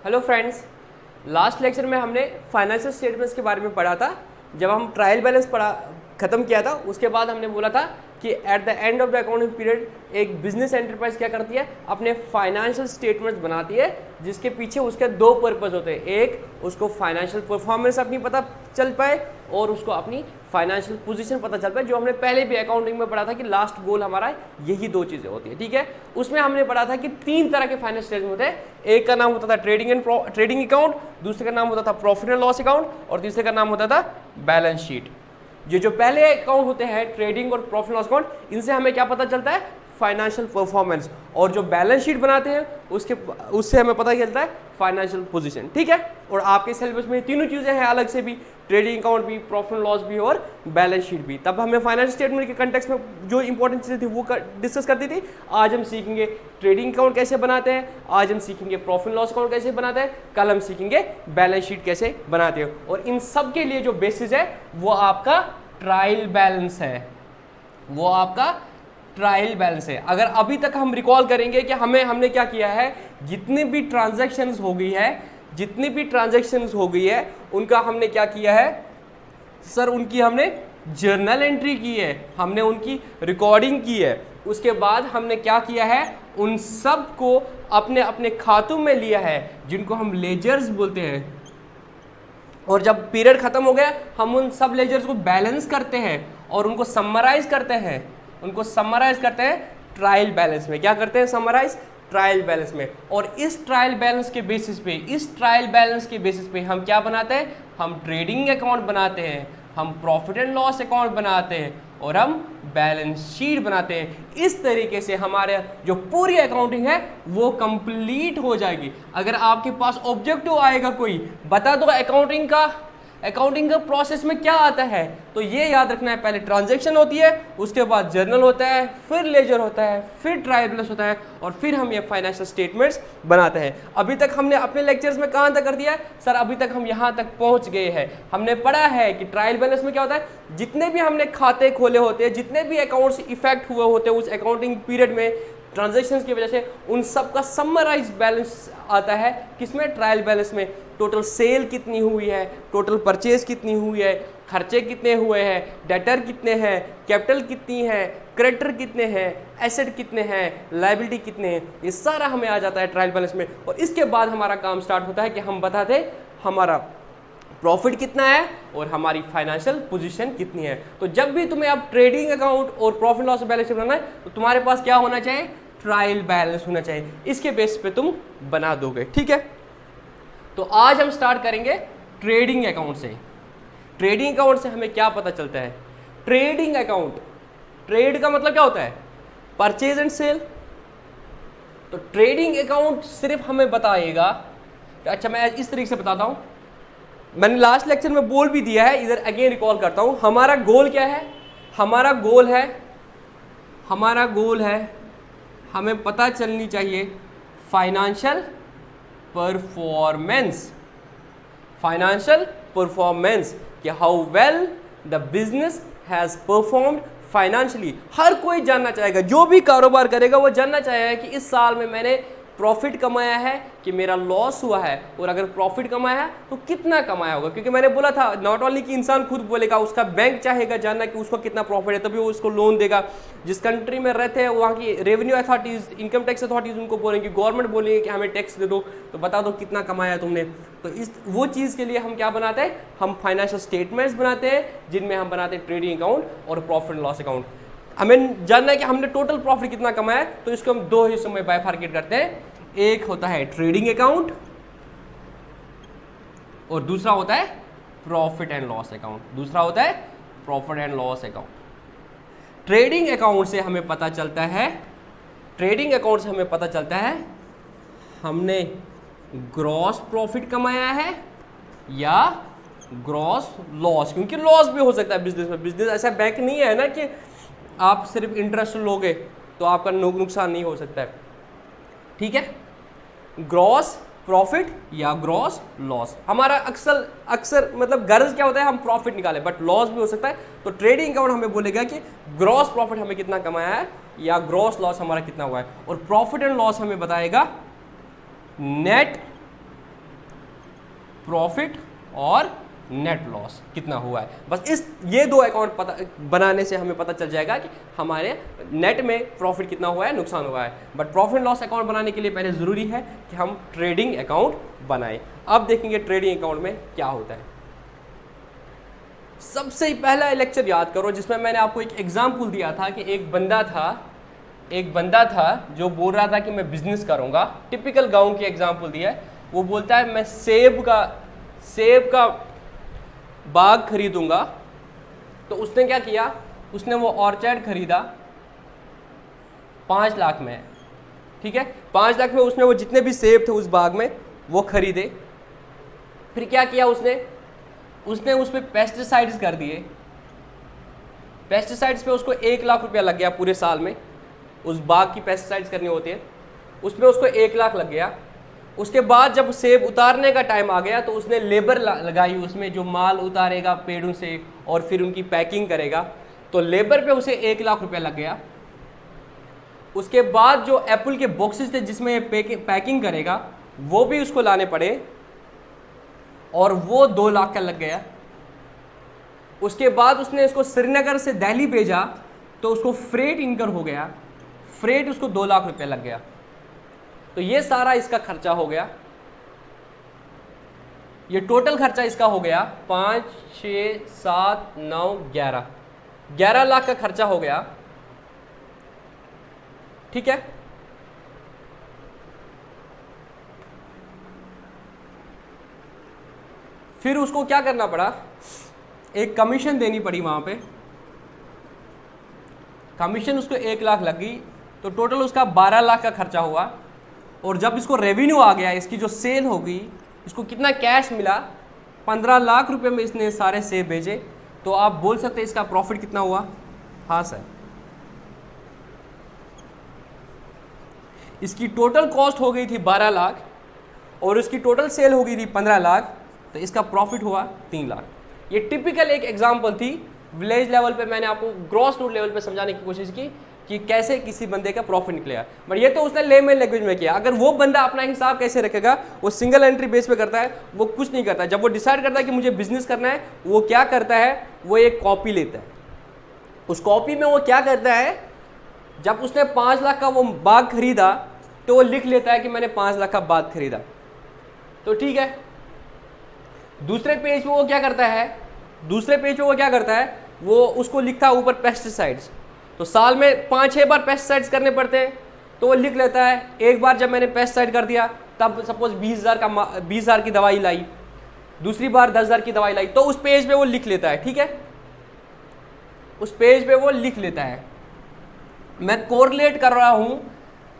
Hello friends, last lecture में हमने financial statements के बारे में पढ़ा था। जब हम ट्रायल बैलेंस खत्म किया था उसके बाद हमने बोला था कि eight the end of the accounting period एक बिजनेस एंटरप्राइज क्या करती है, अपने फाइनेंशियल स्टेटमेंट्स बनाती है, जिसके पीछे उसके दो पर्पस होते हैं। एक, उसको फाइनेंशियल परफॉर्मेंस अपनी पता चल पाए और उसको अपनी फाइनेंशियल पोजीशन पता चल पाए, जो हमने पहले भी अकाउंटिंग में पढ़ा था कि लास्ट गोल हमारा यही दो चीजें होती है। ठीक है, उसमें हमने पढ़ा था कि तीन तरह के फाइनेंशियल स्टेटमेंट होते हैं। एक का नाम होता था ट्रेडिंग अकाउंट, दूसरे का नाम होता था प्रॉफिट एंड लॉस अकाउंट और तीसरे का नाम होता था बैलेंस शीट। ये जो पहले अकाउंट होते हैं ट्रेडिंग और प्रॉफिट लॉस अकाउंट, इनसे हमें क्या पता चलता है, फाइनेंशियल परफॉर्मेंस, और जो बैलेंस शीट बनाते हैं उससे हमें पता चलता है फाइनेंशियल पोजीशन। ठीक है, और आपके सिलेबस में तीनों चीजें हैं अलग से भी, ट्रेडिंग अकाउंट भी, प्रॉफिट एंड लॉस भी और बैलेंस शीट भी। तब हमें फाइनेंशियल स्टेटमेंट के कंटेक्स्ट में जो इंपॉर्टेंट चीजें थी वो डिस्कस करती थी। आज हम सीखेंगे ट्रेडिंग अकाउंट कैसे बनाते हैं, आज हम सीखेंगे प्रॉफिट एंड लॉस अकाउंट कैसे बनाते हैं, कल हम सीखेंगे बैलेंस शीट कैसे बनाते हैं। और इन सब के लिए जो बेसिस है वो आपका ट्रायल बैलेंस है, वो आपका ट्रायल बैलेंस है। अगर अभी तक हम रिकॉल करेंगे कि हमने क्या किया है, जितनी भी ट्रांजैक्शंस हो गई है उनका हमने क्या किया है सर, उनकी हमने जर्नल एंट्री की है, हमने उनकी रिकॉर्डिंग की है। उसके बाद हमने क्या किया है, उन सब को अपने अपने खातों में लिया है, जिनको हम लेजर्स बोलते हैं। और जब पीरियड खत्म हो गया हम उन सब लेजर्स को बैलेंस करते हैं और उनको समराइज करते हैं ट्रायल बैलेंस में। क्या करते हैं, समराइज ट्रायल बैलेंस में। और इस ट्रायल बैलेंस के बेसिस पे हम क्या बनाते हैं, हम ट्रेडिंग अकाउंट बनाते हैं, हम प्रॉफिट एंड लॉस अकाउंट बनाते हैं और हम बैलेंस शीट बनाते हैं। इस तरीके से हमारे जो पूरी अकाउंटिंग है वो कंप्लीट हो जाएगी। अगर आपके पास ऑब्जेक्टिव आएगा कोई, बता दो अकाउंटिंग का प्रोसेस में क्या आता है, तो ये याद रखना है, पहले ट्रांजैक्शन होती है, उसके बाद जर्नल होता है, फिर लेजर होता है, फिर ट्रायल बैलेंस होता है और फिर हम ये फाइनेंशियल स्टेटमेंट्स बनाते हैं। अभी तक हमने अपने लेक्चर्स में कहाँ तक कर दिया है सर, अभी तक हम यहाँ तक पहुँच गए हैं। हमने पढ़ा है कि ट्रायल बैलेंस में क्या होता है, जितने भी हमने खाते खोले होते हैं, जितने भी अकाउंट्स इफेक्ट हुए होते हैं उस अकाउंटिंग पीरियड में ट्रांजैक्शंस की वजह से, उन सब का समराइज बैलेंस आता है किसमें, ट्रायल बैलेंस में। टोटल सेल कितनी हुई है, टोटल परचेज कितनी हुई है, खर्चे कितने हुए हैं, डेटर कितने हैं, कैपिटल कितनी है, क्रेडिटर कितने हैं, एसेट कितने हैं, लायबिलिटी कितने हैं, ये सारा हमें आ जाता है ट्रायल बैलेंस में। और इसके बाद हमारा काम स्टार्ट होता है कि हम बताते हमारा प्रॉफिट कितना है और हमारी फाइनेंशियल पोजीशन कितनी है। तो जब भी तुम्हें अब ट्रेडिंग अकाउंट और प्रॉफिट लॉस बैलेंस शीट बनाना है तो तुम्हारे पास क्या होना चाहिए, ट्रायल बैलेंस होना चाहिए। इसके बेस पे तुम बना दोगे। ठीक है, तो आज हम स्टार्ट करेंगे ट्रेडिंग अकाउंट से। ट्रेडिंग अकाउंट से हमें क्या पता चलता है, ट्रेडिंग अकाउंट, ट्रेड का मतलब क्या होता है, परचेज एंड सेल। तो ट्रेडिंग अकाउंट सिर्फ हमें बताएगा, अच्छा मैं इस तरीके से बताता हूं, मैंने लास्ट लेक्चर में बोल भी दिया है, इधर अगेन रिकॉल करता हूं। हमारा गोल क्या है, हमारा गोल है हमें पता चलनी चाहिए फाइनेंशियल परफॉर्मेंस, कि how well the business has performed financially. हर कोई जानना चाहेगा, जो भी कारोबार करेगा वो जानना चाहेगा कि इस साल में मैंने प्रॉफिट कमाया है कि मेरा लॉस हुआ है, और अगर प्रॉफिट कमाया है तो कितना कमाया होगा। क्योंकि मैंने बोला था नॉट ओनली कि इंसान खुद बोलेगा, उसका बैंक चाहेगा जानना कि उसको कितना प्रॉफिट है, तभी वो उसको लोन देगा। जिस कंट्री में रहते हैं वहाँ की revenue authorities, income tax authorities उनको बोलेंगे, गवर्नमेंट बोलेंगे कि हमें टैक्स दे दो, तो बता दो कितना कमाया तुमने। तो वो चीज़ के लिए हम क्या बनाते हैं, हम फाइनेंशियल स्टेटमेंट्स बनाते हैं, जिनमें हम बनाते हैं ट्रेडिंग अकाउंट और प्रॉफिट एंड लॉस अकाउंट। हमें जानना है कि हमने टोटल प्रॉफिट कितना कमाया है, तो इसको हम दो हिस्सों में बाइफार्केट करते हैं। एक होता है ट्रेडिंग अकाउंट और दूसरा होता है profit and loss account. Trading account से हमें पता चलता है हमने ग्रॉस प्रॉफिट कमाया है या ग्रॉस लॉस, क्योंकि लॉस भी हो सकता है बिजनेस में। बिजनेस ऐसा बैंक नहीं है ना कि आप सिर्फ इंटरेस्ट लोगे तो आपका नुकसान नहीं हो सकता है। ठीक है, ग्रॉस प्रॉफिट या ग्रॉस लॉस, हमारा अक्सर मतलब गर्ज क्या होता है, हम प्रॉफिट निकालें, बट लॉस भी हो सकता है। तो ट्रेडिंग अकाउंट हमें बोलेगा कि ग्रॉस प्रॉफिट हमें कितना कमाया है या ग्रॉस लॉस हमारा कितना हुआ है, और प्रॉफिट एंड लॉस हमें बताएगा नेट प्रॉफिट और नेट लॉस कितना हुआ है। बस ये दो अकाउंट पता बनाने से हमें पता चल जाएगा कि हमारे नेट में प्रॉफिट कितना हुआ है, नुकसान हुआ है। बट प्रॉफिट लॉस अकाउंट बनाने के लिए पहले ज़रूरी है कि हम ट्रेडिंग अकाउंट बनाएं। अब देखेंगे ट्रेडिंग अकाउंट में क्या होता है। सबसे पहला लेक्चर याद करो जिसमें मैंने आपको एक एग्जाम्पल दिया था कि एक बंदा था जो बोल रहा था कि मैं बिजनेस करूंगा। टिपिकल गांव की एग्जाम्पल दिया है। वो बोलता है मैं सेब का बाग खरीदूंगा। तो उसने क्या किया, उसने वो ऑर्चर्ड खरीदा 5 लाख में, ठीक है। 5 लाख में उसने वो जितने भी सेब थे उस बाग में वो खरीदे। फिर क्या किया उसने उस पर पेस्टिसाइड्स कर दिए। पेस्टिसाइड्स पे उसको 1 लाख रुपया लग गया पूरे साल में। उस बाग की पेस्टिसाइड्स करनी होती है, उसमें उसको 1 लाख लग गया। उसके बाद जब सेब उतारने का टाइम आ गया तो उसने लेबर लगाई उसमें, जो माल उतारेगा पेड़ों से और फिर उनकी पैकिंग करेगा। तो लेबर पे उसे 1 लाख रुपया लग गया। उसके बाद जो एप्पल के बॉक्सेस थे जिसमें ये पैकिंग करेगा वो भी उसको लाने पड़े और वो 2 लाख का लग गया। उसके बाद उसने इसको श्रीनगर से दिल्ली भेजा तो उसको फ्रेट इनकर हो गया, फ्रेट उसको 2 लाख रुपया लग गया। तो ये सारा इसका खर्चा हो गया। ये टोटल खर्चा इसका हो गया 5, 6, 7, 9, 11 लाख का खर्चा हो गया, ठीक है। फिर उसको क्या करना पड़ा, एक कमीशन देनी पड़ी वहां पे। कमीशन उसको 1 लाख लगी तो टोटल उसका 12 लाख का खर्चा हुआ। और जब इसको रेवेन्यू आ गया, इसकी जो सेल होगी, इसको कितना कैश मिला, 15 लाख रुपए में इसने सारे सेब भेजे। तो आप बोल सकते हैं इसका प्रॉफिट कितना हुआ। हाँ सर, इसकी टोटल कॉस्ट हो गई थी 12 लाख और इसकी टोटल सेल हो गई थी 15 लाख, तो इसका प्रॉफिट हुआ 3 लाख। ये टिपिकल एक एग्जांपल थी। विलेज लेवल पे मैंने आपको ग्रॉस रूट लेवल पे समझाने की कोशिश की कि कैसे किसी बंदे का प्रॉफिट निकलेगा। बट ये तो उसने लेमन लैंग्वेज में किया। अगर वो बंदा अपना हिसाब कैसे रखेगा, वो सिंगल एंट्री बेस पे करता है, वो कुछ नहीं करता। जब वो डिसाइड करता है कि मुझे बिजनेस करना है, वो क्या करता है, वो एक कॉपी लेता है। उस कॉपी में वो क्या करता है, जब उसने 5 लाख का वो बाग खरीदा तो वो लिख लेता है कि मैंने 5 लाख का बाग खरीदा, तो ठीक है। दूसरे पेज पे वो क्या करता है, वो उसको लिखता है ऊपर पेस्टिसाइड्स। तो साल में 5-6 बार पेस्टिसाइड्स करने पड़ते हैं, तो वो लिख लेता है एक बार जब मैंने पेस्टिसाइड कर दिया तब सपोज 20,000 की दवाई लाई, दूसरी बार 10,000 की दवाई लाई, तो उस पेज पे वो लिख लेता है, ठीक है। उस पेज पे वो लिख लेता है। मैं कोरिलेट कर रहा हूं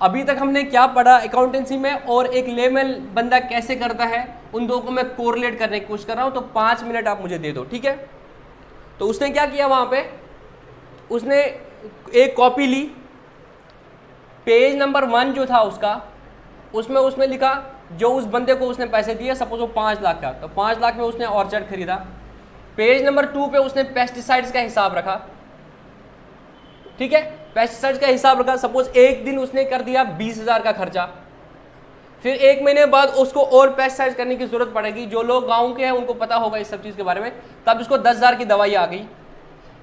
अभी तक हमने क्या पढ़ा अकाउंटेंसी में और एक लेमन बंदा कैसे करता है, उन दो को मैं कोरिलेट करने की कोशिश कर रहा हूं। तो 5 मिनट आप मुझे दे दो, ठीक है। तो उसने क्या किया, वहां पे उसने एक कॉपी ली, पेज नंबर 1 जो था उसका, उसमें उसने लिखा जो उस बंदे को उसने पैसे दिए, सपोज वो 5 लाख का, तो 5 लाख में उसने ऑर्चर्ड खरीदा। पेज नंबर 2 पे उसने पेस्टिसाइड्स का हिसाब रखा, ठीक है। पेस्टिसाइड्स का हिसाब रखा, सपोज एक दिन उसने कर दिया 20,000 का खर्चा। फिर 1 महीने बाद उसको और पेस्टिसाइड्स करने की जरूरत पड़ेगी। जो लोग गांव के हैं उनको पता होगा इस सब चीज के बारे में। तब इसको 10,000 की दवाई आ गई।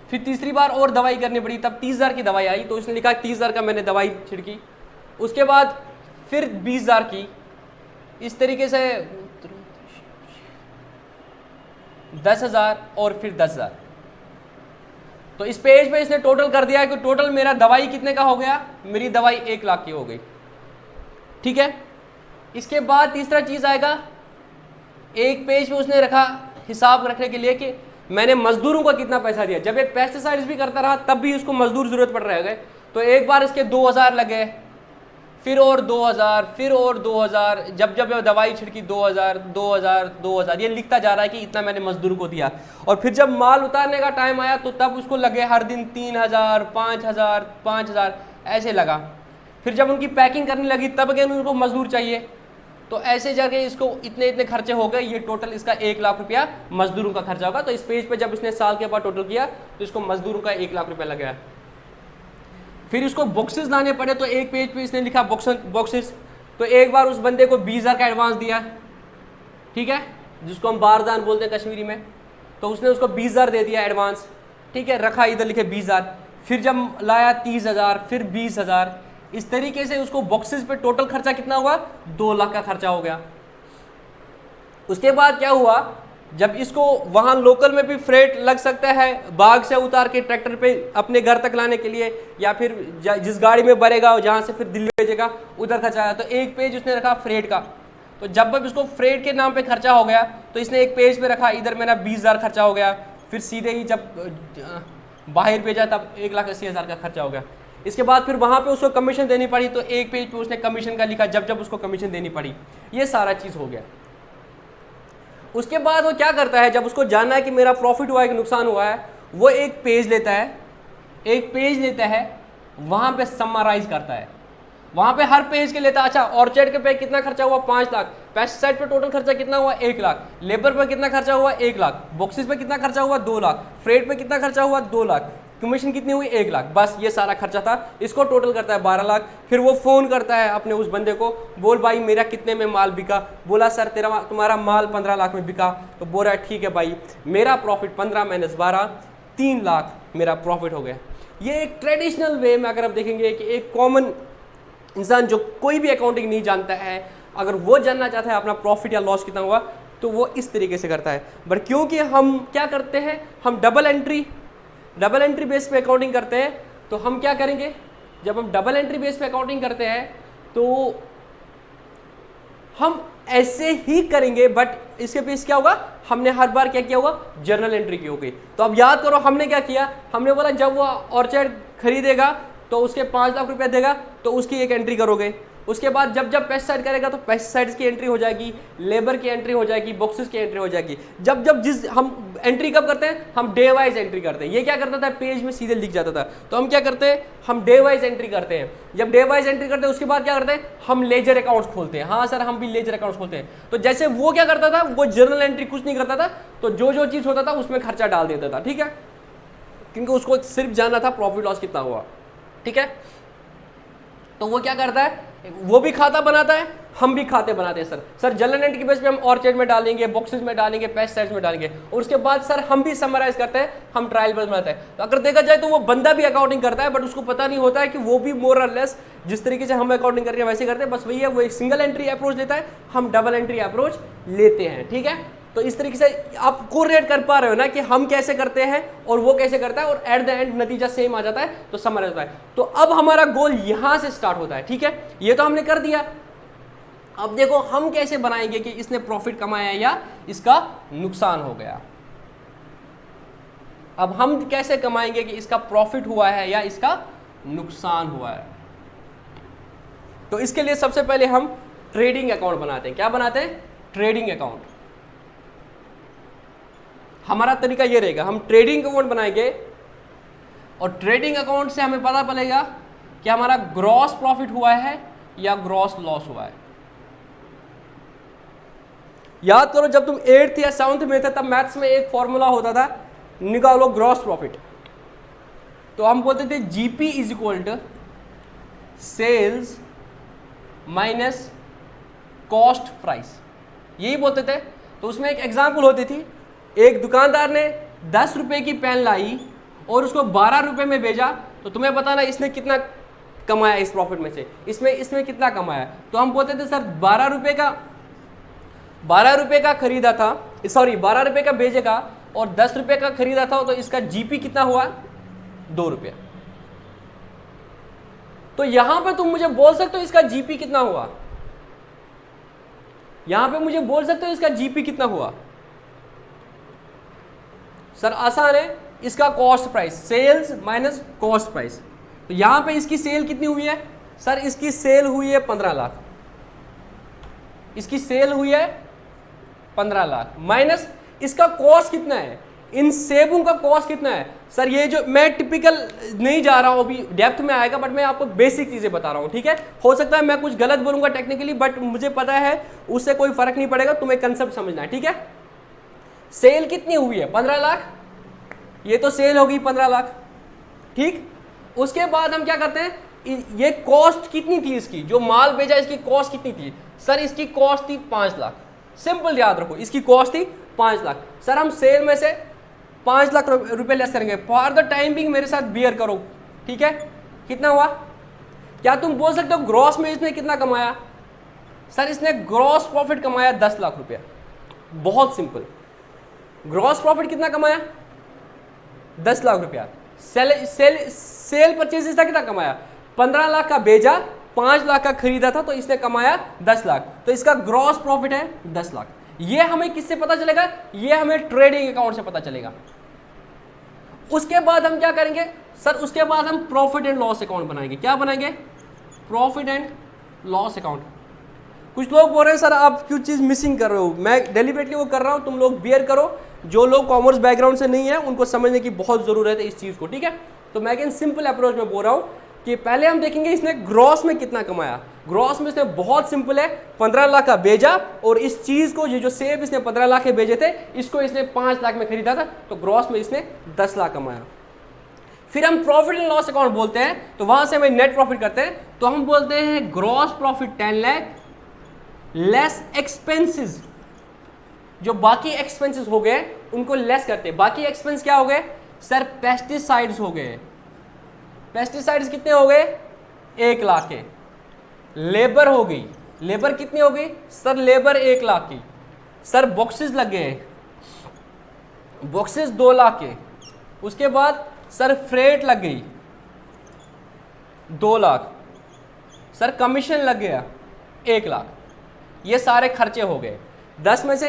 फिर तीसरी बार और दवाई करनी पड़ी, तब 30,000 की दवाई आई। तो उसने लिखा 30,000 का मैंने दवाई छिड़की। उसके बाद फिर 20,000 की, इस तरीके से 10,000 और फिर 10,000। तो इस पेज पे इसने टोटल कर दिया है कि टोटल मेरा दवाई कितने का हो गया, मेरी दवाई 1 लाख की हो गई, ठीक है। इसके बाद तीसरा चीज आएगा, एक पेज पे उसने रखा हिसाब रखने के लिए कि मैंने मजदूरों को कितना पैसा दिया। जब ये पेस्टिसाइड्स भी करता रहा तब भी उसको मजदूर जरूरत पड़ रहे गए, तो एक बार इसके 2,000 लगे, फिर और 2,000, फिर और 2,000, जब जब दवाई छिड़की 2,000, 2,000, 2,000, ये लिखता जा रहा है कि इतना मैंने मजदूर को दिया। और फिर जब माल उतारने का टाइम आया तो तब उसको लगे हर दिन 3,000, 5,000, 5,000 ऐसे लगा। फिर जब उनकी पैकिंग करने लगी तब अगेन उनको मजदूर चाहिए, तो ऐसे जाके इसको इतने इतने खर्चे हो गए। ये टोटल इसका 1 लाख रुपया मजदूरों का खर्चा होगा। तो इस पेज पे जब इसने साल के बाद टोटल किया तो इसको मजदूरों का 1 लाख रुपया लग गया। फिर इसको बॉक्सेस लाने पड़े, तो एक पेज पे इसने लिखा बॉक्सेस। तो एक बार उस बंदे को 20,000 का एडवांस दिया, ठीक है। जिसको हम बारदान बोलते हैं कश्मीरी में। तो उसने उसको 20,000 दे दिया एडवांस, ठीक है, रखा इधर लिखे 20,000, फिर जब लाया 30,000, फिर 20,000, इस तरीके से उसको बॉक्सेस पे टोटल खर्चा कितना हुआ, 2 लाख का खर्चा हो गया। उसके बाद क्या हुआ, जब इसको वहां लोकल में भी फ्रेट लग सकता है, बाग से उतार के ट्रैक्टर पे अपने घर तक लाने के लिए, या फिर जिस गाड़ी में भरेगा जहां से फिर दिल्ली भेजेगा उधर खर्चा आया। तो एक पेज उसने रखा फ्रेट का। तो जब इसको फ्रेट के नाम पे खर्चा हो गया तो इसने एक पेज पे रखा, इधर मेरा 20,000 खर्चा हो गया, फिर सीधे ही जब बाहर भेजा तब 1,80,000 का खर्चा हो गया। इसके बाद फिर वहां पे उसको कमीशन देनी पड़ी, तो एक पेज पे उसने कमीशन का लिखा, जब उसको कमीशन देनी पड़ी, ये सारा चीज हो गया। उसके बाद वो क्या करता है, जब उसको जानना है कि मेरा प्रॉफिट हुआ है कि नुकसान हुआ है, वो एक पेज लेता है, वहां पे समराइज करता है, वहां पे हर पेज के लेता है। अच्छा, ऑर्चर्ड के पे कितना खर्चा हुआ, 5 लाख, पेस्टिसाइड पे टोटल खर्चा कितना हुआ, 1 लाख, लेबर पे कितना खर्चा हुआ, 1 लाख, बॉक्सेस पे कितना खर्चा हुआ, 2 लाख, फ्रेट पे कितना खर्चा हुआ, 2 लाख, कमीशन कितनी हुई, 1 लाख, बस ये सारा खर्चा था। इसको टोटल करता है 12 लाख। फिर वो फोन करता है अपने उस बंदे को, बोल भाई मेरा कितने में माल बिका, बोला सर तुम्हारा माल 15 लाख में बिका। तो बोल रहा है ठीक है भाई, मेरा प्रॉफिट 15 माइनस 12, 3 लाख मेरा प्रॉफिट हो गया। ये एक ट्रेडिशनल वे में अगर आप देखेंगे कि एक कॉमन इंसान जो कोई भी अकाउंटिंग नहीं जानता है, अगर वो जानना चाहता है अपना प्रॉफिट या लॉस कितना हुआ, तो वो इस तरीके से करता है। बट क्योंकि हम क्या करते हैं, हम डबल एंट्री बेस पे अकाउंटिंग करते हैं, तो हम क्या करेंगे, जब हम डबल एंट्री बेस पे अकाउंटिंग करते हैं तो हम ऐसे ही करेंगे, बट इसके पीछे क्या होगा, हमने हर बार क्या किया होगा, जर्नल एंट्री की होगी। तो अब याद करो हमने क्या किया, हमने बोला जब वो ऑर्चर्ड खरीदेगा तो उसके 5 लाख रुपया देगा, तो उसकी एक एंट्री करोगे। उसके बाद जब पेस्टिसाइड करेगा तो पेस्टिसाइड्स की एंट्री हो जाएगी, लेबर की एंट्री हो जाएगी, बॉक्सेस की एंट्री हो जाएगी। जब जिस हम एंट्री कब करते हैं, हम डे वाइज एंट्री करते हैं। ये क्या करता था, पेज में सीधे लिख जाता था, तो हम क्या करते हैं, हम डे वाइज एंट्री करते हैं। जब डे वाइज एंट्री करते हैं उसके बाद क्या करते हैं, हम लेजर अकाउंट्स खोलते हैं। हाँ सर, हम भी लेजर अकाउंट्स खोलते हैं। तो जैसे वो क्या करता था, वो जर्नल एंट्री कुछ नहीं करता था, तो जो चीज होता था उसमें खर्चा डाल देता था, ठीक है, क्योंकि उसको सिर्फ जानना था प्रॉफिट लॉस कितना हुआ, ठीक है। तो वो क्या करता है, वो भी खाता बनाता है, हम भी खाते बनाते हैं। सर जर्नल एंट्री के बेस पे हम ऑर्चर्ड में डालेंगे, बॉक्सेस में डालेंगे, पेस्टिसाइड्स में डालेंगे, और उसके बाद सर हम भी समराइज करते हैं, हम ट्रायल बेस बनाते हैं। तो अगर देखा जाए तो वो बंदा भी अकाउंटिंग करता है, बट उसको पता नहीं होता है कि वो भी मोर और लेस जिस तरीके से हम अकाउंटिंग कर रहे हैं वैसे करते हैं। बस वही है, वो एक सिंगल एंट्री अप्रोच लेता है, हम डबल एंट्री अप्रोच लेते हैं, ठीक है। तो इस तरीके से आप कोरिलेट कर पा रहे हो ना कि हम कैसे करते हैं और वो कैसे करता है, और एट द एंड नतीजा सेम आ जाता है, तो समराइज होता है। तो अब हमारा गोल यहां से स्टार्ट होता है, ठीक है, ये तो हमने कर दिया। अब देखो हम कैसे बनाएंगे कि इसने प्रॉफिट कमाया या इसका नुकसान हो गया। अब हम कैसे कमाएंगे कि इसका प्रॉफिट हुआ है या इसका नुकसान हुआ है। तो इसके लिए सबसे पहले हम ट्रेडिंग अकाउंट बनाते हैं। क्या बनाते हैं, ट्रेडिंग अकाउंट। हमारा तरीका ये रहेगा, हम ट्रेडिंग अकाउंट बनाएंगे और ट्रेडिंग अकाउंट से हमें पता चलेगा कि हमारा ग्रॉस प्रॉफिट हुआ है या ग्रॉस लॉस हुआ है। याद करो जब तुम 8th या 7th में थे तब मैथ्स में एक फॉर्मूला होता था, निकालो ग्रॉस प्रॉफिट। तो हम बोलते थे GP is equal to sales minus cost price, यही बोलते थे। तो उसमें एक एग्जांपल होती थी, एक दुकानदार ने 10 रुपए की पेन लाई और उसको 12 रुपए में भेजा, तो तुम्हें बताना इसने कितना कमाया इस प्रॉफिट में से, इसमें कितना कमाया। तो हम बोलते थे सर 12 रुपए का खरीदा था, सॉरी 12 रुपए का भेजेगा और 10 रुपए का खरीदा था, तो इसका जीपी कितना हुआ, 2 रुपया। तो यहां पे तुम मुझे बोल सकते हो इसका जीपी कितना हुआ, यहां पे मुझे बोल सकते हो इसका जीपी कितना हुआ। सर आसान है, इसका cost price, sales minus cost price. तो यहां पे इसकी सेल कितनी हुई है, सर इसकी सेल हुई है 15 लाख, इसकी सेल हुई है 15 लाख, माइनस इसका कॉस्ट कितना है, इन सेबों का कॉस्ट कितना है। सर ये जो मैं टिपिकल नहीं जा रहा हूं, अभी डेप्थ में आएगा, बट मैं आपको बेसिक चीजें बता रहा हूं, ठीक है। हो सकता है मैं कुछ गलत बोलूंगा टेक्निकली, बट मुझे पता है उससे कोई फर्क नहीं पड़ेगा, तुम्हें कंसेप्ट समझना है, ठीक है। सेल कितनी हुई है, 15 लाख, ये तो सेल होगी 15 लाख, ठीक। उसके बाद हम क्या करते हैं, ये कॉस्ट कितनी थी इसकी, जो माल भेजा इसकी कॉस्ट कितनी थी, सर इसकी कॉस्ट थी 5 लाख, सिंपल याद रखो, इसकी कॉस्ट थी 5 लाख। सर हम सेल में से 5 लाख रुपए लेस करेंगे, फॉर द टाइम बिंग मेरे साथ बियर करो, ठीक है। कितना हुआ? क्या तुम बोल सकते हो ग्रॉस में इसने कितना कमाया? सर इसने ग्रॉस प्रॉफिट कमाया 10 लाख रुपया। बहुत सिंपल, ग्रॉस प्रॉफिट कितना कमाया? 10 लाख रुपया। सेल परचेज इसका कितना कमाया? 15 लाख का बेचा, 5 लाख का खरीदा था, तो इसने कमाया 10 लाख, तो इसका ग्रॉस प्रॉफिट है 10 लाख। ये हमें किससे पता चलेगा? ये हमें ट्रेडिंग अकाउंट से पता चलेगा। उसके बाद हम क्या करेंगे सर? उसके बाद हम प्रॉफिट एंड लॉस अकाउंट बनाएंगे। क्या बनाएंगे? Profit and loss account. कुछ लोग बोल रहे हैं सर आप कुछ चीज मिसिंग कर रहे हो, मैं डेलिबरेटली वो कर रहा हूं, तुम लोग बियर करो। जो लोग कॉमर्स बैकग्राउंड से नहीं है उनको समझने की बहुत जरूरत है इस चीज को, ठीक है। तो मैं अगेन सिंपल अप्रोच में बोल रहा हूं कि पहले हम देखेंगे इसने ग्रॉस में कितना कमाया। ग्रॉस में इसने बहुत सिंपल है, 15 लाख का बेचा, और इस चीज को ये जो सेब इसने 15 लाख के बेचे थे, इसको इसने 5 लाख में खरीदा था, तो ग्रॉस में इसने 10 लाख कमाया। फिर हम प्रॉफिट एंड लॉस अकाउंट बोलते हैं, तो वहां से हम नेट प्रॉफिट करते हैं, तो हम बोलते हैं gross profit 10 lakh less expenses. जो बाकी एक्सपेंसेस हो गए उनको लेस करते हैं। बाकी एक्सपेंस क्या हो गए सर? पेस्टिसाइड्स हो गए। पेस्टिसाइड्स कितने हो गए? 1 लाख के। लेबर हो गई, लेबर कितनी हो गई सर? लेबर 1 लाख की। सर बॉक्सेस लग गए, बॉक्सेस 2 लाख के। उसके बाद सर फ्रेट लग गई 2 लाख। सर कमीशन लग गया 1 लाख। ये सारे खर्चे हो गए। 10 में से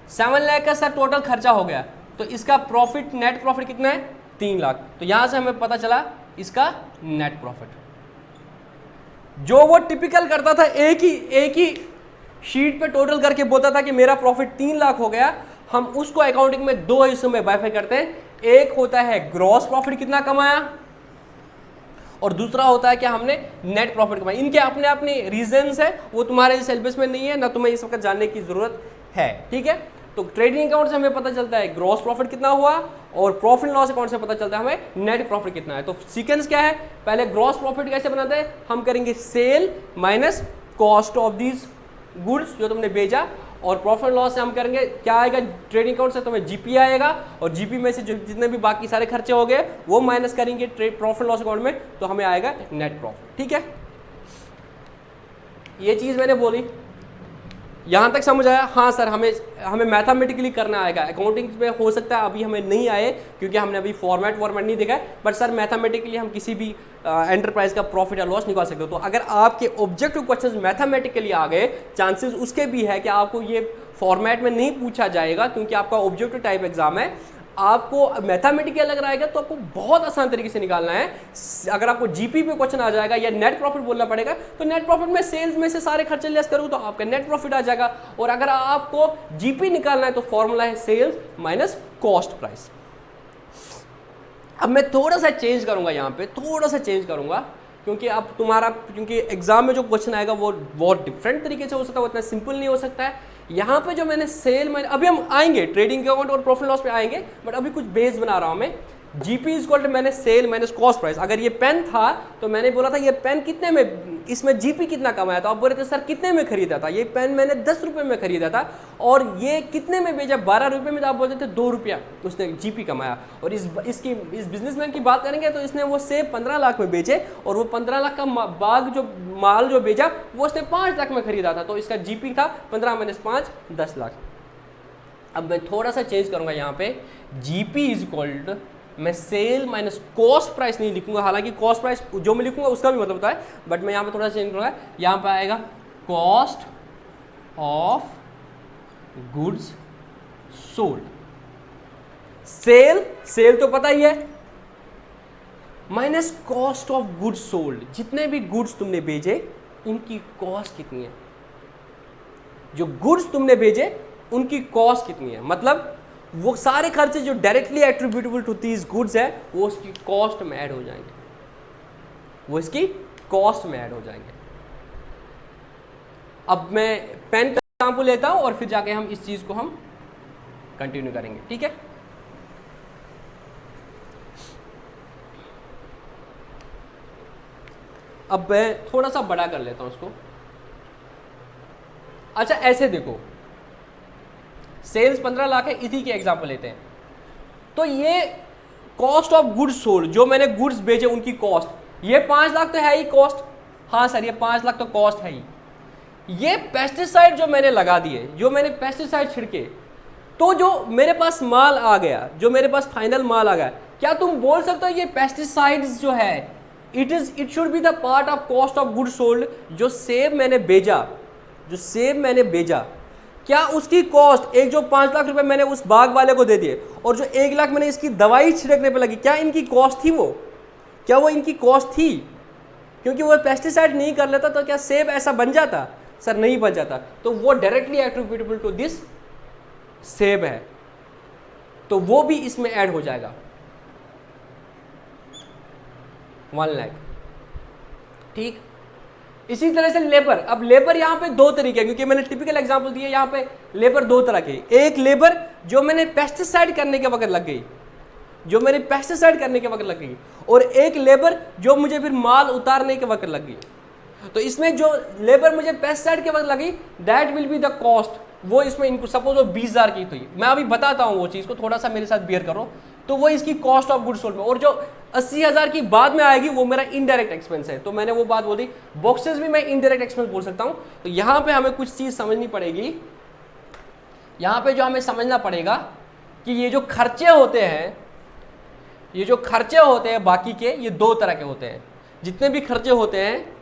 7 लाख का सर टोटल खर्चा हो गया, तो इसका प्रॉफिट नेट प्रॉफिट कितना है? 3 लाख। तो यहां से हमें पता चला इसका नेट प्रॉफिट। जो वो टिपिकल करता था एक ही शीट पे टोटल करके बोलता था कि मेरा प्रॉफिट 3 लाख हो गया, हम उसको अकाउंटिंग में 2 हिस्सों में बाइफाई करते हैं। एक होता है ग्रॉस प्रॉफिट कितना कमाया, और दूसरा होता है कि हमने नेट प्रॉफिट कमाया। इनके अपने अपने रीजंस है, वो तुम्हारे सिलेबस में नहीं है, ना तुम्हें इस वक्त जानने की जरूरत है, ठीक है। तो ट्रेडिंग अकाउंट से हमें पता चलता है ग्रॉस प्रॉफिट कितना हुआ, और प्रॉफिट लॉस अकाउंट से पता चलता है हमें नेट प्रॉफिट कितना है। तो सीक्वेंस क्या है? पहले ग्रॉस प्रॉफिट कैसे बनाते हैं? हम करेंगे sale minus cost of these goods जो तुमने बेचा, और प्रॉफिट लॉस से हम करेंगे क्या आएगा ट्रेडिंग अकाउंट से? तुम्हें जीपी आएगा, और जीपी में से जो जितने भी बाकी सारे खर्चे हो गए वो माइनस करेंगे प्रॉफिट लॉस अकाउंट में, तो हमें आएगा नेट प्रॉफिट, ठीक है। ये चीज मैंने बोली, यहां तक समझ आया? हाँ सर, हमें मैथमेटिकली करना आएगा। अकाउंटिंग में हो सकता है अभी हमें नहीं आए क्योंकि हमने अभी फॉर्मेट नहीं देखा है, बट सर मैथमेटिकली हम किसी भी एंटरप्राइज का प्रॉफिट या लॉस निकाल सकते हो। तो अगर आपके ऑब्जेक्टिव क्वेश्चंस मैथमेटिकली आ गए, चांसेस उसके भी है कि आपको ये फॉर्मेट में नहीं पूछा जाएगा क्योंकि आपका ऑब्जेक्टिव टाइप एग्जाम है। आपको मैथमेटिकल लग रहा है तो आपको बहुत आसान तरीके से निकालना है। अगर आपको जीपी पे क्वेश्चन आ जाएगा या नेट प्रॉफिट बोलना पड़ेगा, तो नेट प्रॉफिट में सेल्स में से सारे खर्चे लेस करूं तो आपका नेट प्रॉफिट आ जाएगा। और अगर आपको जीपी निकालना है तो फॉर्मूला है सेल्स माइनस कॉस्ट प्राइस। अब मैं थोड़ा सा चेंज करूंगा, यहाँ पे थोड़ा सा चेंज करूंगा क्योंकि अब क्योंकि एग्जाम में जो क्वेश्चन आएगा वो बहुत डिफरेंट तरीके से हो सकता है, वो इतना सिंपल नहीं हो सकता है। यहाँ पे जो मैंने सेल में, अभी हम आएंगे ट्रेडिंग अकाउंट और प्रॉफिट लॉस पे आएंगे, बट अभी कुछ बेस बना रहा हूँ मैं। जीपी इक्वल टू मैंने सेल माइनस कॉस्ट प्राइस। अगर ये पेन था तो मैंने बोला था ये पेन कितने में, इसमें जीपी कितना कमाया था, आप बोल रहे थे सर कितने में खरीदा था, ये पेन मैंने 10 रुपये में खरीदा था, और ये कितने में बेचा, 12 रुपये में, तो आप बोलते थे 2 रुपया उसने जीपी कमाया। और इस बिजनेसमैन की बात करेंगे तो इसने वो सेब 15 लाख में बेचे, और वो 15 लाख का बाग जो माल जो बेचा वो उसने 5 लाख में खरीदा था, तो इसका जीपी था 15 माइनस 5 10 लाख। अब मैं थोड़ा सा चेंज करूंगा यहाँ पे, जीपी इज इक्वल मैं सेल माइनस कॉस्ट प्राइस नहीं लिखूंगा, हालांकि कॉस्ट प्राइस जो मैं लिखूंगा उसका भी मतलब होता है, बट मैं यहाँ पे थोड़ा सा चेंज करूंगा। यहाँ पे आएगा cost of goods sold. Sale तो पता ही है, minus cost of goods sold. जितने भी गुड्स तुमने भेजे उनकी कॉस्ट कितनी है, जो गुड्स तुमने भेजे उनकी कॉस्ट कितनी है, मतलब वो सारे खर्चे जो directly attributable to these goods है वो उसकी कॉस्ट में ऐड हो जाएंगे, वो इसकी कॉस्ट में ऐड हो जाएंगे। अब मैं पेन का एग्जांपल लेता हूं और फिर जाके हम इस चीज को हम कंटिन्यू करेंगे, ठीक है। अब मैं थोड़ा सा बड़ा कर लेता हूं उसको। अच्छा ऐसे देखो, सेल्स 15 लाख है, इसी के एग्जांपल लेते हैं। तो ये कॉस्ट ऑफ गुड्स सोल्ड, जो मैंने गुड्स बेचे उनकी कॉस्ट, ये 5 लाख तो है ही कॉस्ट। हाँ सर, ये 5 लाख तो कॉस्ट है ही। ये पेस्टिसाइड जो मैंने लगा दिए, जो मैंने पेस्टिसाइड छिड़के, तो जो मेरे पास माल आ गया, जो मेरे पास फाइनल माल आ गया, क्या तुम बोल सकते हो ये पेस्टिसाइड्स जो है it should be the part of cost of goods sold? जो सेब मैंने बेचा, क्या उसकी कॉस्ट, एक जो 5 लाख रुपए मैंने उस बाग वाले को दे दिए और जो 1 लाख मैंने इसकी दवाई छिड़कने पे लगी, क्या इनकी कॉस्ट थी? क्या वो इनकी कॉस्ट थी? क्योंकि वो पेस्टिसाइड नहीं कर लेता तो क्या सेब ऐसा बन जाता? सर नहीं बन जाता। तो वो डायरेक्टली एट्रीब्यूटेबल टू दिस सेब है, तो वो भी इसमें ऐड हो जाएगा 1 लाख। ठीक, इसी तरह से लेबर। अब लेबर यहां पे 2 तरीके, क्योंकि मैंने टिपिकल एग्जांपल दिए, यहां पे लेबर 2 तरह के। एक लेबर जो मैंने पेस्टिसाइड करने के वक्त लग गई, और एक लेबर जो मुझे फिर माल उतारने के वक्त लग गई। तो इसमें जो लेबर मुझे पेस्टिसाइड के वक्त लगी, that will be the cost. वो इसमें इनको सपोज वो 20,000 की थी, मैं अभी बताता हूँ वो चीज़ को, थोड़ा सा मेरे साथ बियर करो। तो वो इसकी कॉस्ट ऑफ गुड्स सोल्ड में, और जो 80,000 की बाद में आएगी वो मेरा इनडायरेक्ट एक्सपेंस है। तो मैंने वो बात बोल दी, बॉक्सेस भी मैं इनडायरेक्ट एक्सपेंस बोल सकता हूँ। तो यहाँ पे हमें कुछ चीज़ समझनी पड़ेगी। यहाँ पे जो हमें समझना पड़ेगा कि ये जो खर्चे होते हैं बाकी के, ये 2 तरह के होते हैं। जितने भी खर्चे होते हैं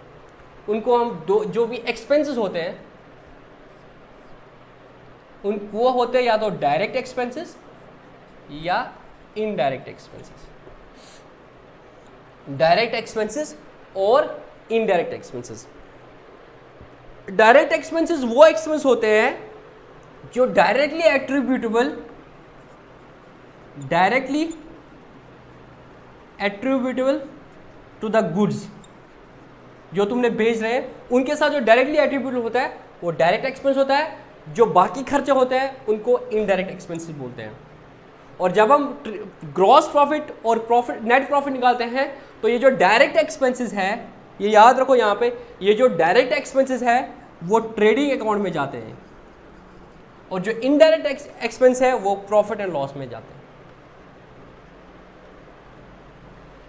उनको हम जो भी एक्सपेंसेस होते हैं वो होते हैं या तो डायरेक्ट एक्सपेंसेस या इनडायरेक्ट एक्सपेंसेस। डायरेक्ट एक्सपेंसेस और इनडायरेक्ट एक्सपेंसेस। डायरेक्ट एक्सपेंसेस वो एक्सपेंस होते हैं जो directly attributable to the goods जो तुमने बेच रहे हैं, उनके साथ जो डायरेक्टली एट्रीब्यूटेबल होता है वो डायरेक्ट एक्सपेंस होता है। जो बाकी खर्चे होते हैं उनको इनडायरेक्ट एक्सपेंसेस बोलते हैं। और जब हम ग्रॉस प्रॉफिट और नेट प्रॉफिट निकालते हैं, तो ये जो डायरेक्ट एक्सपेंसेस है, ये याद रखो, यहाँ पे ये जो डायरेक्ट एक्सपेंसेस है वो ट्रेडिंग अकाउंट में जाते हैं, और जो इनडायरेक्ट एक्सपेंस है वो प्रॉफिट एंड लॉस में जाते हैं।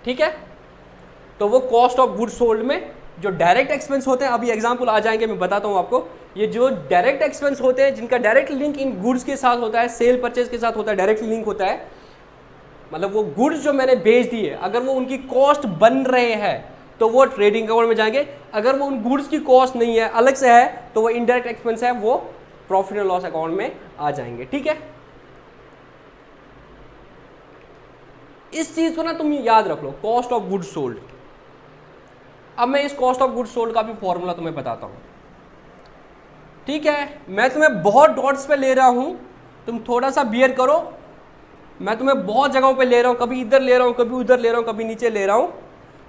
ठीक है, तो वो कॉस्ट ऑफ गुड्स सोल्ड में जो डायरेक्ट एक्सपेंस होते हैं, अभी एग्जांपल आ जाएंगे, मैं बताता हूं आपको। ये जो डायरेक्ट एक्सपेंस होते हैं जिनका डायरेक्ट लिंक इन गुड्स के साथ होता है, सेल परचेज के साथ होता है, डायरेक्ट लिंक होता है, मतलब वो गुड्स जो मैंने बेच दिए, अगर वो उनकी कॉस्ट बन रहे हैं तो वो ट्रेडिंग अकाउंट में जाएंगे। अगर वो उन गुड्स की कॉस्ट नहीं है, अलग से है, तो वो इनडायरेक्ट एक्सपेंस है, वो प्रॉफिट एंड लॉस अकाउंट में आ जाएंगे। ठीक है, इस चीज को ना तुम याद रख लो, कॉस्ट ऑफ गुड्स सोल्ड। अब मैं इस कॉस्ट ऑफ गुड्स सोल्ड का भी फॉर्मूला तुम्हें बताता हूं। ठीक है, मैं तुम्हें बहुत डॉट्स पे ले रहा हूं, तुम थोड़ा सा बियर करो। मैं तुम्हें बहुत जगहों पे ले रहा हूं, कभी इधर ले रहा हूं, कभी उधर ले रहा हूं, कभी नीचे ले रहा हूं।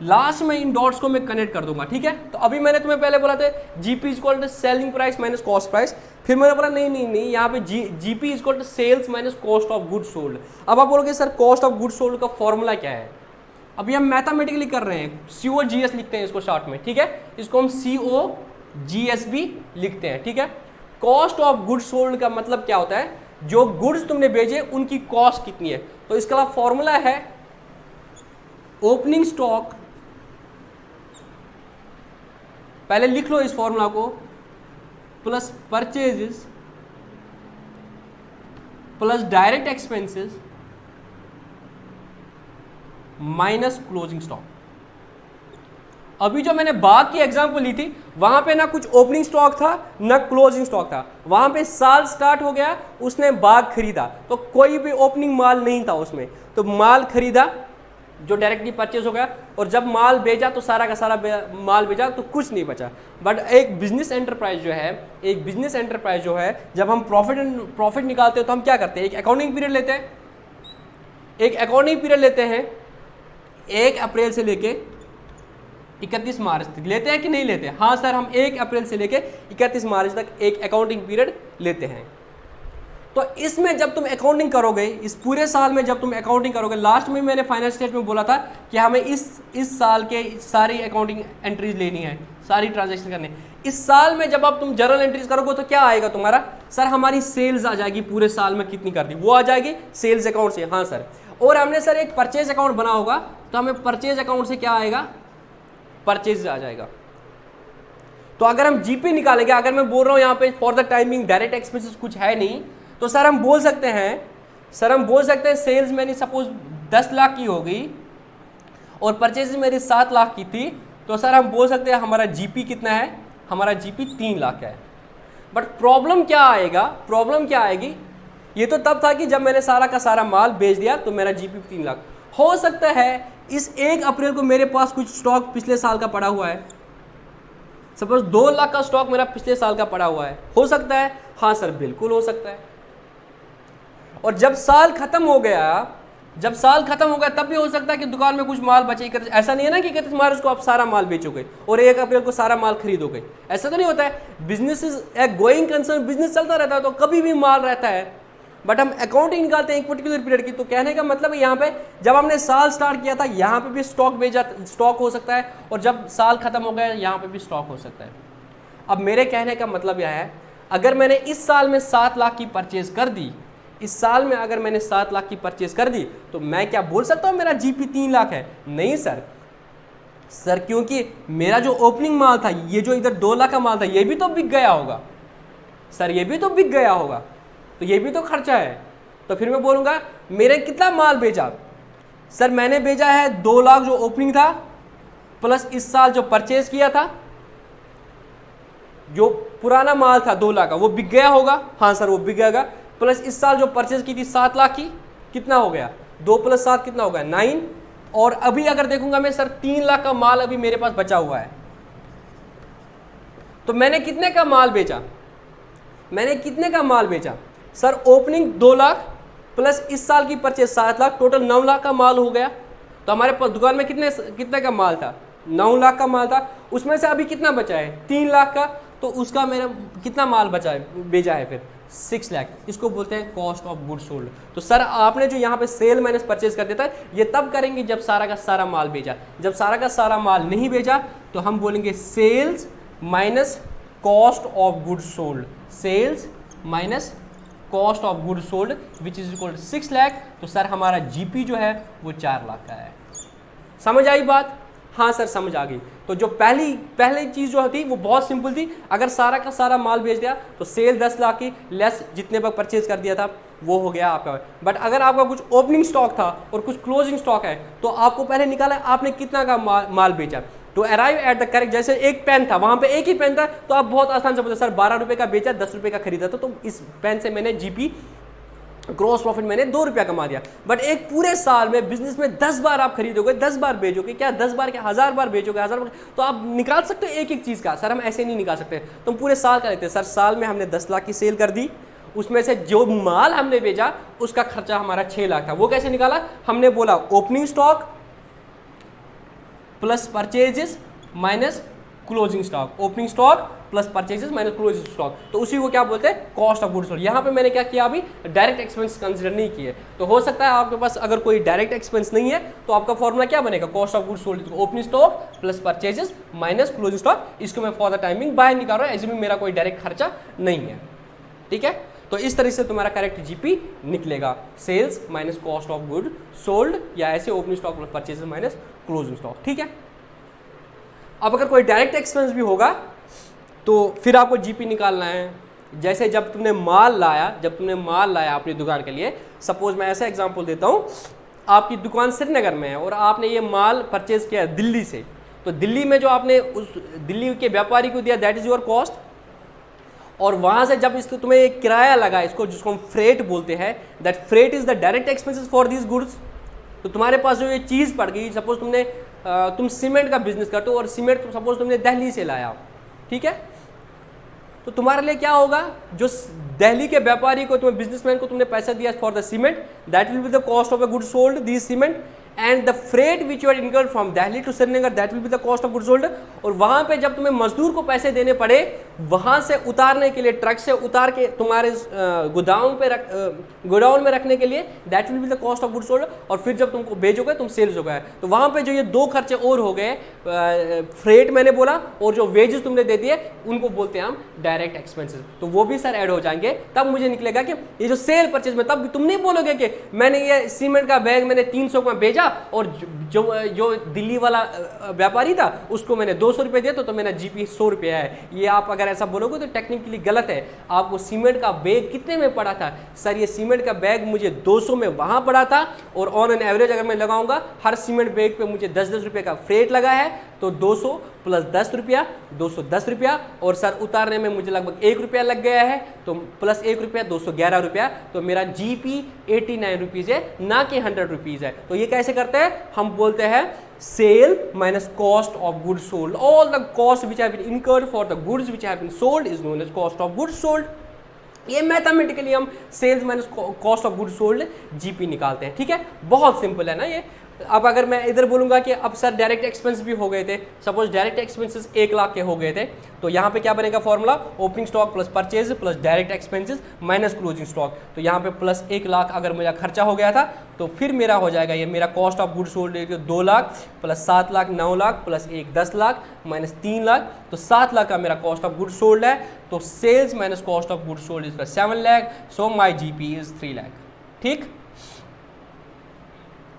लास्ट में इन डॉट्स को मैं कनेक्ट कर दूंगा। ठीक है, तो अभी मैंने तुम्हें पहले बोला था GP is equal to selling price minus cost price, फिर मैंने बोला नहीं, यहाँ पे GP is equal to sales minus cost of goods sold. अब आप बोलोगे sir cost of goods sold का फॉर्मूला क्या है? अभी हम मैथमेटिकली कर रहे हैं, COGS लिखते हैं इसको शॉर्ट में। ठीक है, इसको हम COGS भी लिखते हैं। ठीक है, कॉस्ट ऑफ गुड्स सोल्ड का मतलब क्या होता है? जो गुड्स तुमने भेजे उनकी कॉस्ट कितनी है। तो इसका फॉर्मूला है ओपनिंग स्टॉक, पहले लिख लो इस फॉर्मूला को, plus purchases plus direct expenses minus closing stock. अभी जो मैंने बाग की एग्जांपल ली थी, वहां पे ना कुछ ओपनिंग स्टॉक था ना क्लोजिंग स्टॉक था। वहां पे साल स्टार्ट हो गया, उसने बाग खरीदा, तो कोई भी ओपनिंग माल नहीं था उसमें, तो माल खरीदा जो डायरेक्टली परचेज हो गया, और जब माल बेचा तो सारा का सारा माल बेचा तो कुछ नहीं बचा। बट एक बिजनेस एंटरप्राइज जो है, जब हम प्रॉफिट निकालते हैं तो हम क्या करते हैं? एक अकाउंटिंग पीरियड लेते हैं, 1 अप्रैल से लेके 31 मार्च तक लेते हैं कि नहीं लेते? हाँ सर, हम 1 अप्रैल से लेके 31 मार्च तक एक अकाउंटिंग पीरियड लेते हैं। तो इसमें जब तुम अकाउंटिंग करोगे, इस पूरे साल में जब तुम अकाउंटिंग करोगे, लास्ट में मैंने फाइनेंस स्टेट में बोला था कि हमें इस साल के सारी अकाउंटिंग एंट्रीज लेनी है, सारी ट्रांजैक्शन करनी है। इस साल में जब आप तुम जर्नल एंट्रीज करोगे तो क्या आएगा तुम्हारा, सर हमारी सेल्स आ जाएगी पूरे साल में कितनी कर दी, वो आ जाएगी सेल्स अकाउंट से। हाँ सर, और हमने सर एक परचेज अकाउंट बना होगा तो हमें परचेज अकाउंट से क्या आएगा, परचेज आ जाएगा। तो अगर हम जीपी निकालेंगे, अगर मैं बोल रहा हूं यहां पे for the timing direct expenses कुछ है नहीं, तो सर हम बोल सकते हैं सेल्स मेरी सपोज 10 लाख की होगी और परचेज मेरी 7 लाख की थी, तो सर हम बोल सकते हैं हमारा जीपी कितना है, हमारा जीपी 3 लाख का है। बट प्रॉब्लम क्या आएगी, ये तो तब था कि जब मैंने सारा का सारा माल बेच दिया तो मेरा जीपी 3 लाख। हो सकता है इस 1 अप्रैल को मेरे पास कुछ स्टॉक पिछले साल का पड़ा हुआ है, सपोज 2 लाख का स्टॉक मेरा पिछले साल का पड़ा हुआ है, हो सकता है, हाँ सर बिल्कुल हो सकता है। और जब साल खत्म हो गया तब भी हो सकता है कि दुकान में कुछ माल बचे, ऐसा नहीं है ना कि कहते तुम्हारे उसको आप सारा माल बेचोगे और 1 अप्रैल को सारा माल खरीदोगे, ऐसा तो नहीं होता है। Business is a going concern, business चलता रहता है तो कभी भी माल रहता है। बट हम अकाउंटिंग निकालते हैं एक पर्टिकुलर पीरियड की, तो कहने का मतलब है यहाँ पे जब हमने साल स्टार्ट किया था यहाँ पे भी स्टॉक हो सकता है, और जब साल खत्म हो गया यहाँ पे भी स्टॉक हो सकता है। अब मेरे कहने का मतलब यह है, अगर मैंने इस साल में 7 लाख की परचेज कर दी, इस साल में अगर मैंने 7 लाख की परचेज कर दी, तो मैं क्या बोल सकता हूँ मेरा जीपी 3 लाख है? नहीं सर, क्योंकि मेरा जो ओपनिंग माल था, ये जो इधर 2 लाख का माल था, ये भी तो बिक गया होगा सर, ये भी तो बिक गया होगा, तो ये भी तो खर्चा है। तो फिर मैं बोलूँगा मेरे कितना माल बेचा, सर मैंने बेचा है 2 लाख जो ओपनिंग था, प्लस इस साल जो परचेज किया था, जो पुराना माल था 2 लाख का वो बिक गया होगा, हाँ सर वो बिक गया, प्लस इस साल जो परचेज की थी 7 लाख की, कितना हो गया, 2 + 7 कितना हो गया, 9। और अभी अगर देखूंगा मैं सर 3 लाख का माल अभी मेरे पास बचा हुआ है, तो मैंने कितने का माल बेचा, सर ओपनिंग 2 लाख प्लस इस साल की परचेज 7 लाख, टोटल 9 लाख का माल हो गया। तो हमारे पास दुकान में कितने का माल था, 9 लाख का माल था, उसमें से अभी कितना बचा है, 3 लाख का, तो उसका मेरा कितना माल बेचा है फिर 6 लाख। इसको बोलते हैं कॉस्ट ऑफ गुड सोल्ड। तो सर आपने जो यहाँ पे सेल माइनस परचेज कर देता है, ये तब करेंगे जब सारा का सारा माल बेचा। जब सारा का सारा माल नहीं बेचा तो हम बोलेंगे sales minus cost of good sold, sales minus cost of good sold which is equal 6 lakh. तो सर हमारा जीपी जो है वो 4 लाख का है। समझ आई बात? हाँ सर समझ आ गई। तो जो पहली चीज़ जो थी वो बहुत सिंपल थी, अगर सारा का सारा माल बेच दिया तो सेल 10 लाख की लेस जितने पर परचेज कर दिया था वो हो गया आपका। बट अगर आपका कुछ ओपनिंग स्टॉक था और कुछ क्लोजिंग स्टॉक है तो आपको पहले निकाला आपने कितना का माल बेचा। तो अराइव एट द करेक्ट, जैसे एक पेन था वहां पे एक ही पेन था तो आप बहुत आसान से बोलते सर 12 रुपए का बेचा 10 रुपए का खरीदा था, तो इस पेन से मैंने जीपी ग्रॉस प्रॉफिट मैंने 2 रुपया कमा दिया। बट एक पूरे साल में बिजनेस में 10 बार आप खरीदोगे, 10 बार बेचोगे, क्या 10 बार क्या 1000 बार बेचोगे, 1000 बार, तो आप निकाल सकते हो एक एक चीज का। सर हम ऐसे नहीं निकाल सकते, तुम पूरे साल का लेते हैं। सर साल में हमने 10 लाख की सेल कर दी, उसमें से जो माल हमने बेचा उसका खर्चा हमारा 6 लाख था। वो कैसे निकाला? हमने बोला opening stock plus purchases minus closing stock, opening stock plus purchases minus closing stock, तो उसी को क्या बोलते हैं? Cost of goods sold. यहाँ पे मैंने क्या किया, अभी डायरेक्ट एक्सपेंस कंसीडर नहीं किए। तो हो सकता है आपके पास अगर कोई डायरेक्ट एक्सपेंस नहीं है तो आपका फॉर्मूला क्या बनेगा? Cost of goods sold opening stock plus purchases minus closing stock. इसको मैं फॉर द टाइमिंग बाहर निकाल रहा हूँ, ऐसे में मेरा कोई डायरेक्ट खर्चा नहीं है। ठीक है, तो इस तरह से तुम्हारा करेक्ट जीपी निकलेगा, sales minus cost of good sold, या ऐसे opening stock plus purchases minus closing stock. ठीक है, अब अगर कोई डायरेक्ट एक्सपेंस भी होगा तो फिर आपको जीपी निकालना है। जैसे जब तुमने माल लाया अपनी दुकान के लिए, सपोज मैं ऐसा एग्जांपल देता हूँ, आपकी दुकान श्रीनगर में है और आपने ये माल परचेज किया है दिल्ली से, तो दिल्ली में जो आपने उस दिल्ली के व्यापारी को दिया दैट इज योर कॉस्ट, और वहाँ से जब इसको तुम्हें एक किराया लगा, इसको जिसको हम फ्रेट बोलते हैं, that freight is the direct expenses for this goods. तो तुम्हारे पास जो ये चीज़ पड़ गई, सपोज तुम सीमेंट का बिजनेस करते हो और सीमेंट सपोज तुमने दिल्ली से लाया, ठीक है, तो तुम्हारे लिए क्या होगा? जो दिल्ली के व्यापारी को, तुम्हें बिजनेसमैन को तुमने पैसा दिया for the cement, that will be the cost of a good sold this cement, and the freight which you are incurred from Delhi to Srinagar that will be the cost of goods sold. और वहां पे जब तुम्हें मजदूर को पैसे देने पड़े वहां से उतारने के लिए, ट्रक से उतार के तुम्हारे गोडाउन में रखने के लिए, that will be the cost of goods sold. और फिर जब तुमको भेजोगे तुम सेल्स हो गए, तो वहां पे जो ये दो खर्चे और हो गए, फ्रेट मैंने बोला और जो वेजेस तुमने दे दिए उनको बोलते हैं हम डायरेक्ट एक्सपेंसेस। तो वो भी सर ऐड हो जाएंगे, तब मुझे निकलेगा कि ये जो सेल परचेज में, तब तुम नहीं बोलोगे कि मैंने ये सीमेंट का बैग मैंने 300 में भेजा और जो दिल्ली वाला व्यापारी था उसको मैंने 200 रुपये दिया तो मेरा जीपी 100 रुपये है। ये आप अगर ऐसा बोलोगे तो टेक्निकली गलत है। आपको सीमेंट का बैग कितने में पड़ा था? सर ये सीमेंट का बैग मुझे 200 में वहां पड़ा था और ऑन एन एवरेज अगर मैं लगाऊंगा हर सीमेंट बैग पे मुझे 10-10 रुपये का फ्रेट लगा है, तो 200 प्लस 10 रुपया 210 रुपया, और सर उतारने में मुझे लगभग 1 रुपया लग गया है, तो प्लस 1 रुपया 211 रुपया, तो मेरा जीपी 89 रुपीज़ है, ना कि 100 रुपीज़ है। तो ये कैसे करते हैं? हम बोलते हैं sale minus cost of goods sold. All the cost which have been incurred for the goods which have been sold is known as cost of goods sold. ये मैथमेटिकली हम sales minus cost of goods sold GP निकालते हैं। ठीक है, बहुत simple है ना ये। अब अगर मैं इधर बोलूंगा कि अब सर डायरेक्ट एक्सपेंस भी हो गए थे, सपोज डायरेक्ट एक्सपेंसेस 1 लाख के हो गए थे, तो यहाँ पे क्या बनेगा formula? Opening stock plus purchase plus direct expenses minus closing stock. तो यहाँ पे प्लस 1 लाख अगर मेरा खर्चा हो गया था तो फिर मेरा हो जाएगा ये मेरा cost of goods sold 2 lakh plus 7 lakh 9 lakh plus 1 10 lakh minus 3 lakh, तो 7 लाख का मेरा कॉस्ट ऑफ गुड्स सोल्ड है। तो sales minus cost of goods sold is 7 lakh, so my GP is 3 lakh. ठीक,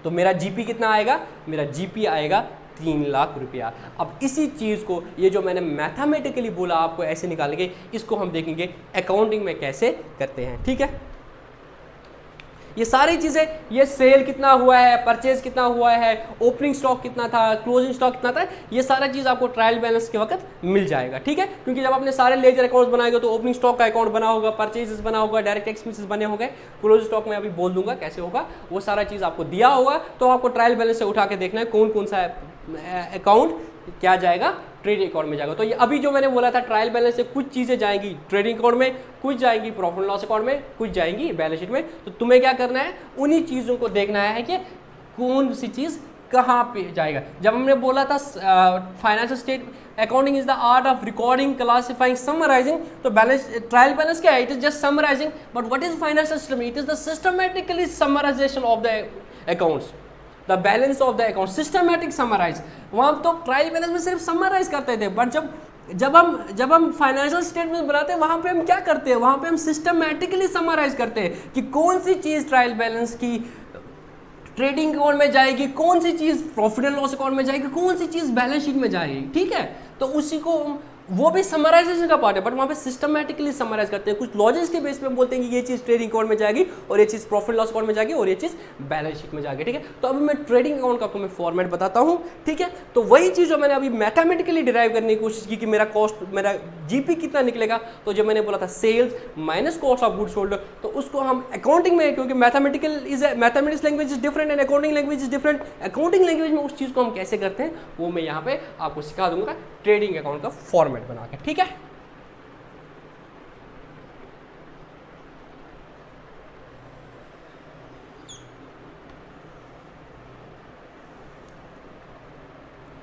तो मेरा जीपी कितना आएगा? मेरा जीपी आएगा 3 लाख रुपया। अब इसी चीज़ को, ये जो मैंने मैथमेटिकली बोला आपको ऐसे निकालेंगे, इसको हम देखेंगे अकाउंटिंग में कैसे करते हैं। ठीक है, ये सारी चीज़ें, ये सेल कितना हुआ है, परचेज कितना हुआ है, ओपनिंग स्टॉक कितना था, क्लोजिंग स्टॉक कितना था, ये सारा चीज़ आपको ट्रायल बैलेंस के वक्त मिल जाएगा। ठीक है, क्योंकि जब आपने सारे लेजर अकाउंट्स बनाएंगे तो ओपनिंग स्टॉक का अकाउंट बना होगा, परचेजेस बना होगा, डायरेक्ट एक्सपेंसेस बने होंगे, क्लोजिंग स्टॉक में अभी बोल दूंगा कैसे होगा, वो सारा चीज़ आपको दिया होगा। तो आपको ट्रायल बैलेंस से उठा के देखना है कौन कौन सा अकाउंट क्या जाएगा, ट्रेडिंग अकाउंट में जाएगा। तो ये अभी जो मैंने बोला था ट्रायल बैलेंस से कुछ चीज़ें जाएंगी ट्रेडिंग अकाउंट में, कुछ जाएंगी प्रॉफिट लॉस अकाउंट में, कुछ जाएंगी बैलेंस शीट में। तो तुम्हें क्या करना है? उन्हीं चीज़ों को देखना है कि कौन सी चीज़ कहाँ पे जाएगा। जब हमने बोला था financial state accounting is the art of recording, classifying, summarising, तो बैलेंस ट्रायल बैलेंस क्या है? It is just summarising. But what is financial system? It is the systematically summarisation of the accounts, the balance of the account, systematic summarise. वहाँ तो trial balance में सिर्फ summarise करते थे, but जब हम फाइनेंशियल स्टेटमेंट बनाते हैं वहाँ पे हम क्या करते हैं? वहाँ पे हम सिस्टमैटिकली समराइज करते हैं कि कौन सी चीज़ ट्रायल बैलेंस की ट्रेडिंग अकाउंट में जाएगी, कौन सी चीज़ प्रॉफिट एंड लॉस अकाउंट में जाएगी, कौन सी चीज़ बैलेंस शीट में जाएगी। ठीक है, तो उसी को, वो भी समराइजेशन का पार्ट है, बट वहाँ पे सिस्टमैटिकली समराइज करते हैं। कुछ लॉजिक्स के बेस पे हम बोलते हैं कि ये चीज़ ट्रेडिंग अकाउंट में जाएगी और ये चीज़ प्रॉफिट लॉस अकाउंट में जाएगी और ये चीज़ बैलेंस शीट में जाएगी। ठीक है, तो अभी मैं ट्रेडिंग अकाउंट का तुम्हें फॉर्मेट बताता हूँ। ठीक है, तो वही चीज़ जो मैंने अभी मैथमेटिकली डिराइव करने की कोशिश की कि मेरा कॉस्ट, मेरा जीपी कितना निकलेगा, तो जो मैंने बोला था sales minus cost of goods sold, तो उसको हम अकाउंटिंग में, क्योंकि mathematics language is different and accounting language is different, accounting language में उस चीज़ को हम कैसे करते हैं वो मैं यहाँ पे आपको सिखा दूंगा ट्रेडिंग अकाउंट का फॉर्मेट बना के। ठीक है,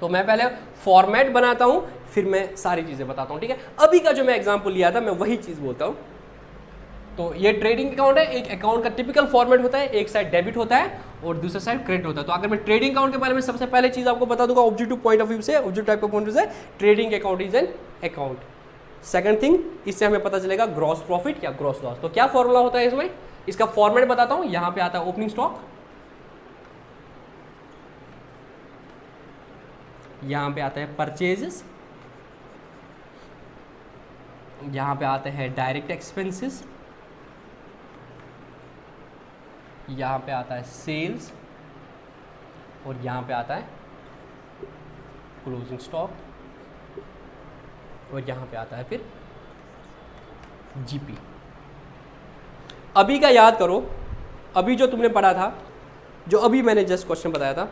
तो मैं पहले फॉर्मेट बनाता हूं फिर मैं सारी चीजें बताता हूं। ठीक है, अभी का जो मैं एग्जांपल लिया था मैं वही चीज बोलता हूं। तो ये ट्रेडिंग अकाउंट है, एक अकाउंट का टिपिकल फॉर्मेट होता है, एक साइड डेबिट होता है और दूसरा साइड क्रेडिट होता है। तो अगर मैं ट्रेडिंग अकाउंट के बारे में सबसे पहले चीज आपको बता दूंगा ऑब्जेक्टिव पॉइंट ऑफ व्यू से, objective type of point of view से, trading account is an account. Second thing, इससे हमें पता चलेगा ग्रॉस प्रॉफिट या ग्रॉस लॉस। तो क्या फॉर्मूला होता है इसमें, इसका फॉर्मेट बताता हूं। यहां पे आता है ओपनिंग स्टॉक, यहां पे आता है परचेजेस, यहां पे आते हैं डायरेक्ट एक्सपेंसेस, यहां पे आता है सेल्स और यहां पे आता है क्लोजिंग स्टॉक और यहां पे आता है फिर जीपी। अभी का याद करो, अभी जो तुमने पढ़ा था, जो अभी मैंने जस्ट क्वेश्चन बताया था,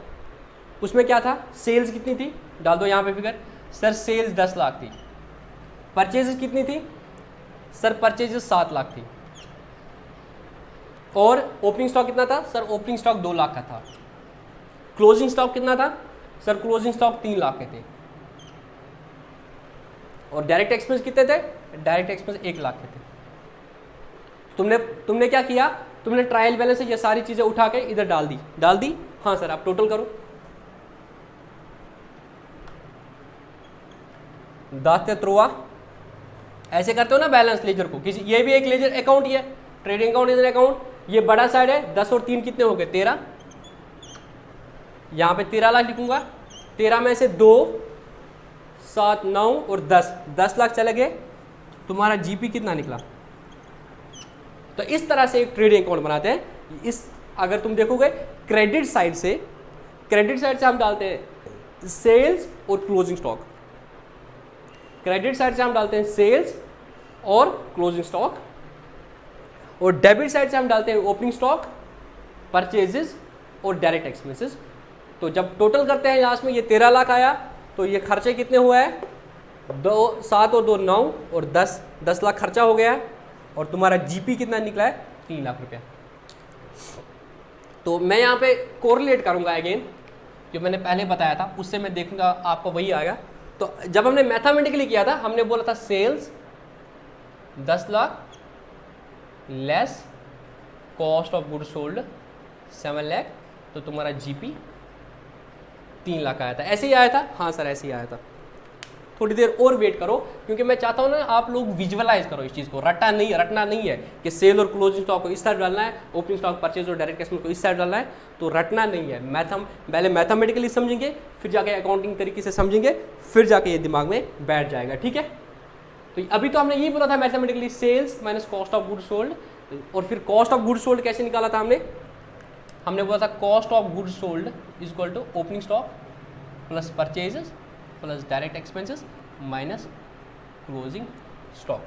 उसमें क्या था? सेल्स कितनी थी? डाल दो यहाँ पे फिगर। सर सेल्स 10 लाख थी। परचेजेस कितनी थी? सर परचेजेस 7 लाख थी। और ओपनिंग स्टॉक कितना था? सर ओपनिंग स्टॉक 2 लाख का था। क्लोजिंग स्टॉक कितना था सर? क्लोजिंग स्टॉक 3 लाख के थे। और डायरेक्ट एक्सपेंस कितने थे? डायरेक्ट एक्सपेंस 1 लाख के थे। तुमने क्या किया? तुमने ट्रायल बैलेंस से ये सारी चीजें उठा के इधर डाल दी। हाँ सर, आप टोटल करो। दात्य त्रुआ ऐसे करते हो ना बैलेंस लेजर को। किसी ये भी एक लेजर अकाउंट ही है, ट्रेडिंग अकाउंट, लेजर अकाउंट। ये बड़ा साइड है, 10 और 3 कितने हो गए? 13। यहां पे 13 लाख लिखूंगा। 13 में से 2, 7, 9 और 10 लाख चले गए। तुम्हारा जीपी कितना निकला? तो इस तरह से एक ट्रेडिंग अकाउंट बनाते हैं। इस अगर तुम देखोगे क्रेडिट साइड से हम डालते हैं सेल्स और क्लोजिंग स्टॉक। क्रेडिट साइड से हम डालते हैं सेल्स और क्लोजिंग स्टॉक, और डेबिट साइड से हम डालते हैं ओपनिंग स्टॉक, परचेजेस और डायरेक्ट एक्सपेंसेस। तो जब टोटल करते हैं लास्ट में ये 13 लाख आया, तो ये खर्चे कितने हुआ है? 7 और 2 9 और 10 लाख खर्चा हो गया है। और तुम्हारा जीपी कितना निकला है? 3 लाख रुपया। तो मैं यहाँ पे कोरिलेट करूंगा अगेन, जो मैंने पहले बताया था उससे मैं देखूंगा आपको वही आएगा। तो जब हमने मैथमेटिकली किया था, हमने बोला था sales 10 lakh less cost of goods sold 7 lakh, तो तुम्हारा जीपी 3 लाख आया था। ऐसे ही आया था? हाँ सर, ऐसे ही आया था। थोड़ी देर और वेट करो, क्योंकि मैं चाहता हूं ना आप लोग विजुअलाइज करो इस चीज़ को। रटना नहीं है कि सेल और क्लोजिंग स्टॉक को इस साइड डालना है, ओपनिंग स्टॉक, परचेज और डायरेक्ट एक्सपेंस को इस साइड डालना है। तो रटना नहीं है। पहले मैथमेटिकली समझेंगे, फिर जाके अकाउंटिंग तरीके से समझेंगे, फिर जाके ये दिमाग में बैठ जाएगा। ठीक है? तो अभी तो हमने यही बोला था mathematically sales minus cost of goods sold. और फिर कॉस्ट ऑफ गुड्स सोल्ड कैसे निकाला था हमने बोला था cost of goods sold is equal to opening stock plus purchases plus direct expenses minus closing stock.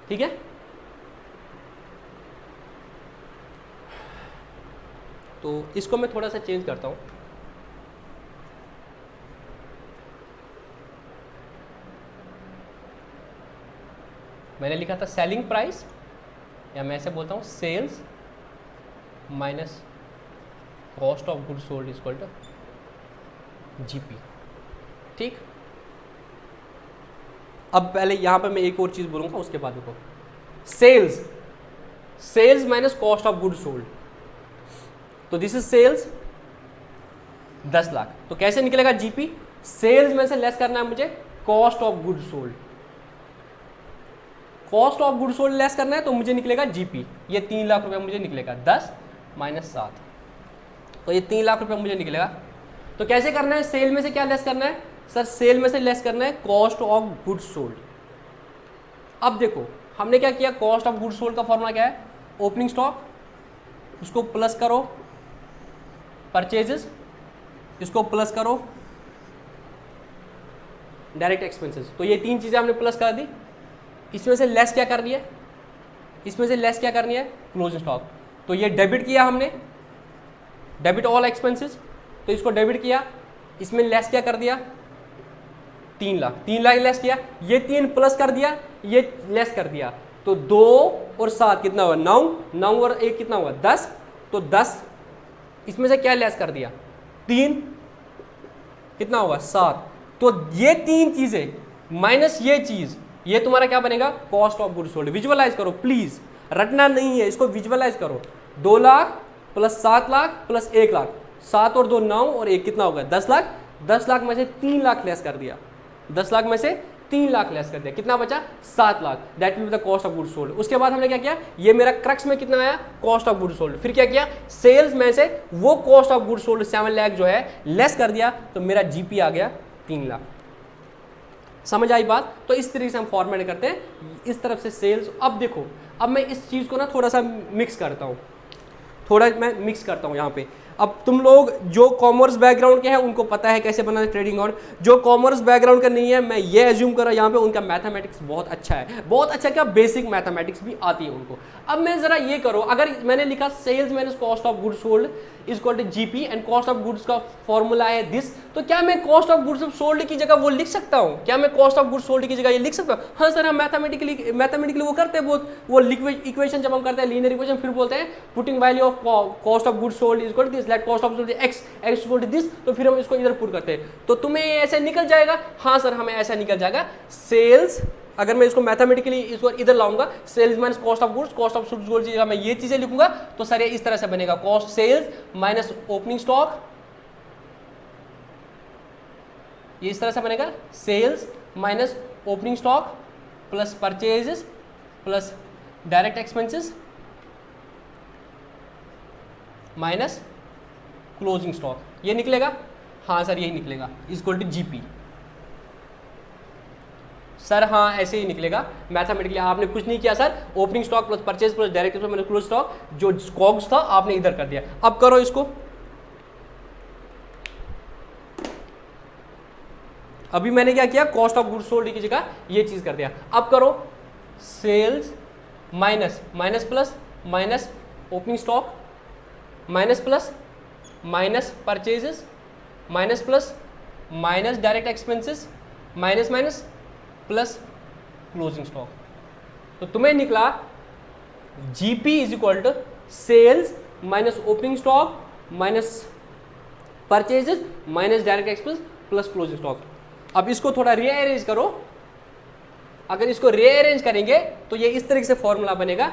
ठीक है? तो इसको मैं थोड़ा सा चेंज करता हूं। मैंने लिखा था सेलिंग प्राइस, या मैं ऐसे बोलता हूं sales minus cost of goods sold is equal to GP. ठीक? अब पहले यहां पर मैं एक और चीज बोलूंगा, उसके बाद देखो sales minus cost of goods sold. तो दिस इज सेल्स 10 लाख। तो कैसे निकलेगा जीपी? सेल्स में से लेस करना है मुझे cost of goods sold. Cost of goods sold less करना है तो मुझे निकलेगा जीपी। ये 3 लाख रुपए मुझे निकलेगा। 10 माइनस 7, तो ये 3 लाख रुपए मुझे निकलेगा। तो कैसे करना है? सेल में से क्या लेस करना है सर? सेल में से लेस करना है कॉस्ट ऑफ गुड्स सोल्ड। अब देखो हमने क्या किया, कॉस्ट ऑफ गुड्स सोल्ड का फॉर्मूला क्या है? ओपनिंग स्टॉक, उसको प्लस करो परचेजेस, इसको प्लस करो डायरेक्ट एक्सपेंसेस। तो ये 3 चीजें हमने प्लस कर दी। इसमें से लेस क्या करनी है? इसमें से लेस क्या करनी है? Closing stock. तो ये डेबिट किया हमने, डेबिट ऑल एक्सपेंसेस, तो इसको डेबिट किया। इसमें लेस क्या कर दिया? 3 लाख लेस किया। ये 3 प्लस कर दिया, ये लेस कर दिया। तो 2 और 7 कितना हुआ? 9 और 1 कितना हुआ? 10। तो 10 इसमें से क्या लेस कर दिया? 3 कितना हुआ? 7। तो ये 3 चीजें माइनस ये चीज, ये तुम्हारा क्या बनेगा? Cost of goods sold. Visualise करो प्लीज, रटना नहीं है, इसको विजुअलाइज करो। 2 लाख प्लस 7 लाख प्लस 1 लाख, 7 और 2 9 और 1 कितना होगा? 10 लाख। 10 लाख में से 3 लाख लेस कर दिया। 10 लाख में से 3 लाख लेस कर दिया, कितना बचा? 7 lakh. That will be the cost of goods sold. उसके बाद हमने क्या किया? ये मेरा क्रक्स में कितना आया? Cost of goods sold. फिर क्या किया? सेल्स में से वो cost of goods sold 7 lakh जो है लेस कर दिया, तो मेरा जीपी आ गया 3 लाख। समझ आई बात? तो इस तरीके से हम फॉर्मेट करते हैं, इस तरफ से सेल्स। अब देखो, अब मैं इस चीज को ना थोड़ा सा मिक्स करता हूँ, यहाँ पे। अब तुम लोग जो कॉमर्स बैकग्राउंड के हैं उनको पता है कैसे बनाना ट्रेडिंग अकाउंट। जो कॉमर्स बैकग्राउंड का नहीं है, मैं ये एज्यूम कर रहा हूं यहाँ पे उनका मैथमेटिक्स बहुत अच्छा है, बहुत अच्छा क्या, बेसिक मैथमेटिक्स भी आती है उनको। अब मैं जरा ये करो, अगर मैंने लिखा sales minus cost of goods sold is equal to GP and cost of goods का फॉर्मूला है दिस, तो क्या मैं कॉस्ट ऑफ गुड्स सोल्ड की जगह वो लिख सकता हूँ? क्या मैं कॉस्ट ऑफ गुड्स सोल्ड की जगह ये लिख सकता हूँ? हाँ सर, हम मैथमेटिकली वो करते हैं, वो इक्वेशन जब हम करते हैं लीनियर इक्वेशन, फिर बोलते हैं putting value of cost of goods sold is equal to this, expense let cost of x equal to this, तो फिर हम इसको इधर पुट करते हैं, तो तुम्हें ऐसे निकल जाएगा। हाँ सर हमें ऐसा निकल जाएगा, सेल्स अगर मैं इसको मैथमेटिकली इसको इधर लाऊंगा, sales minus cost of goods, cost of goods जगह मैं ये चीजें लिखूंगा, तो सर ये इस तरह से बनेगा, cost sales minus opening stock, ये इस तरह से बनेगा, sales minus opening stock plus purchases plus direct expenses minus closing stock, ये निकलेगा। हाँ सर यही निकलेगा, इक्वल टू जीपी। सर हाँ ऐसे ही निकलेगा मैथमेटिकली, आपने कुछ नहीं किया sir, opening stock plus purchase plus direct expense minus close stock, जो कॉग्स था आपने इधर कर दिया। अब करो इसको, अभी मैंने क्या किया, कॉस्ट ऑफ गुड्स सोल्ड की जगह ये चीज कर दिया। अब करो sales minus minus plus minus opening stock minus plus minus purchases minus plus minus direct expenses minus minus plus closing stock, तो तुम्हें निकला GP is equal to sales minus opening stock minus purchases minus direct expense plus closing stock. अब इसको थोड़ा rearrange करो, अगर इसको rearrange करेंगे तो ये इस तरीके से फॉर्मूला बनेगा,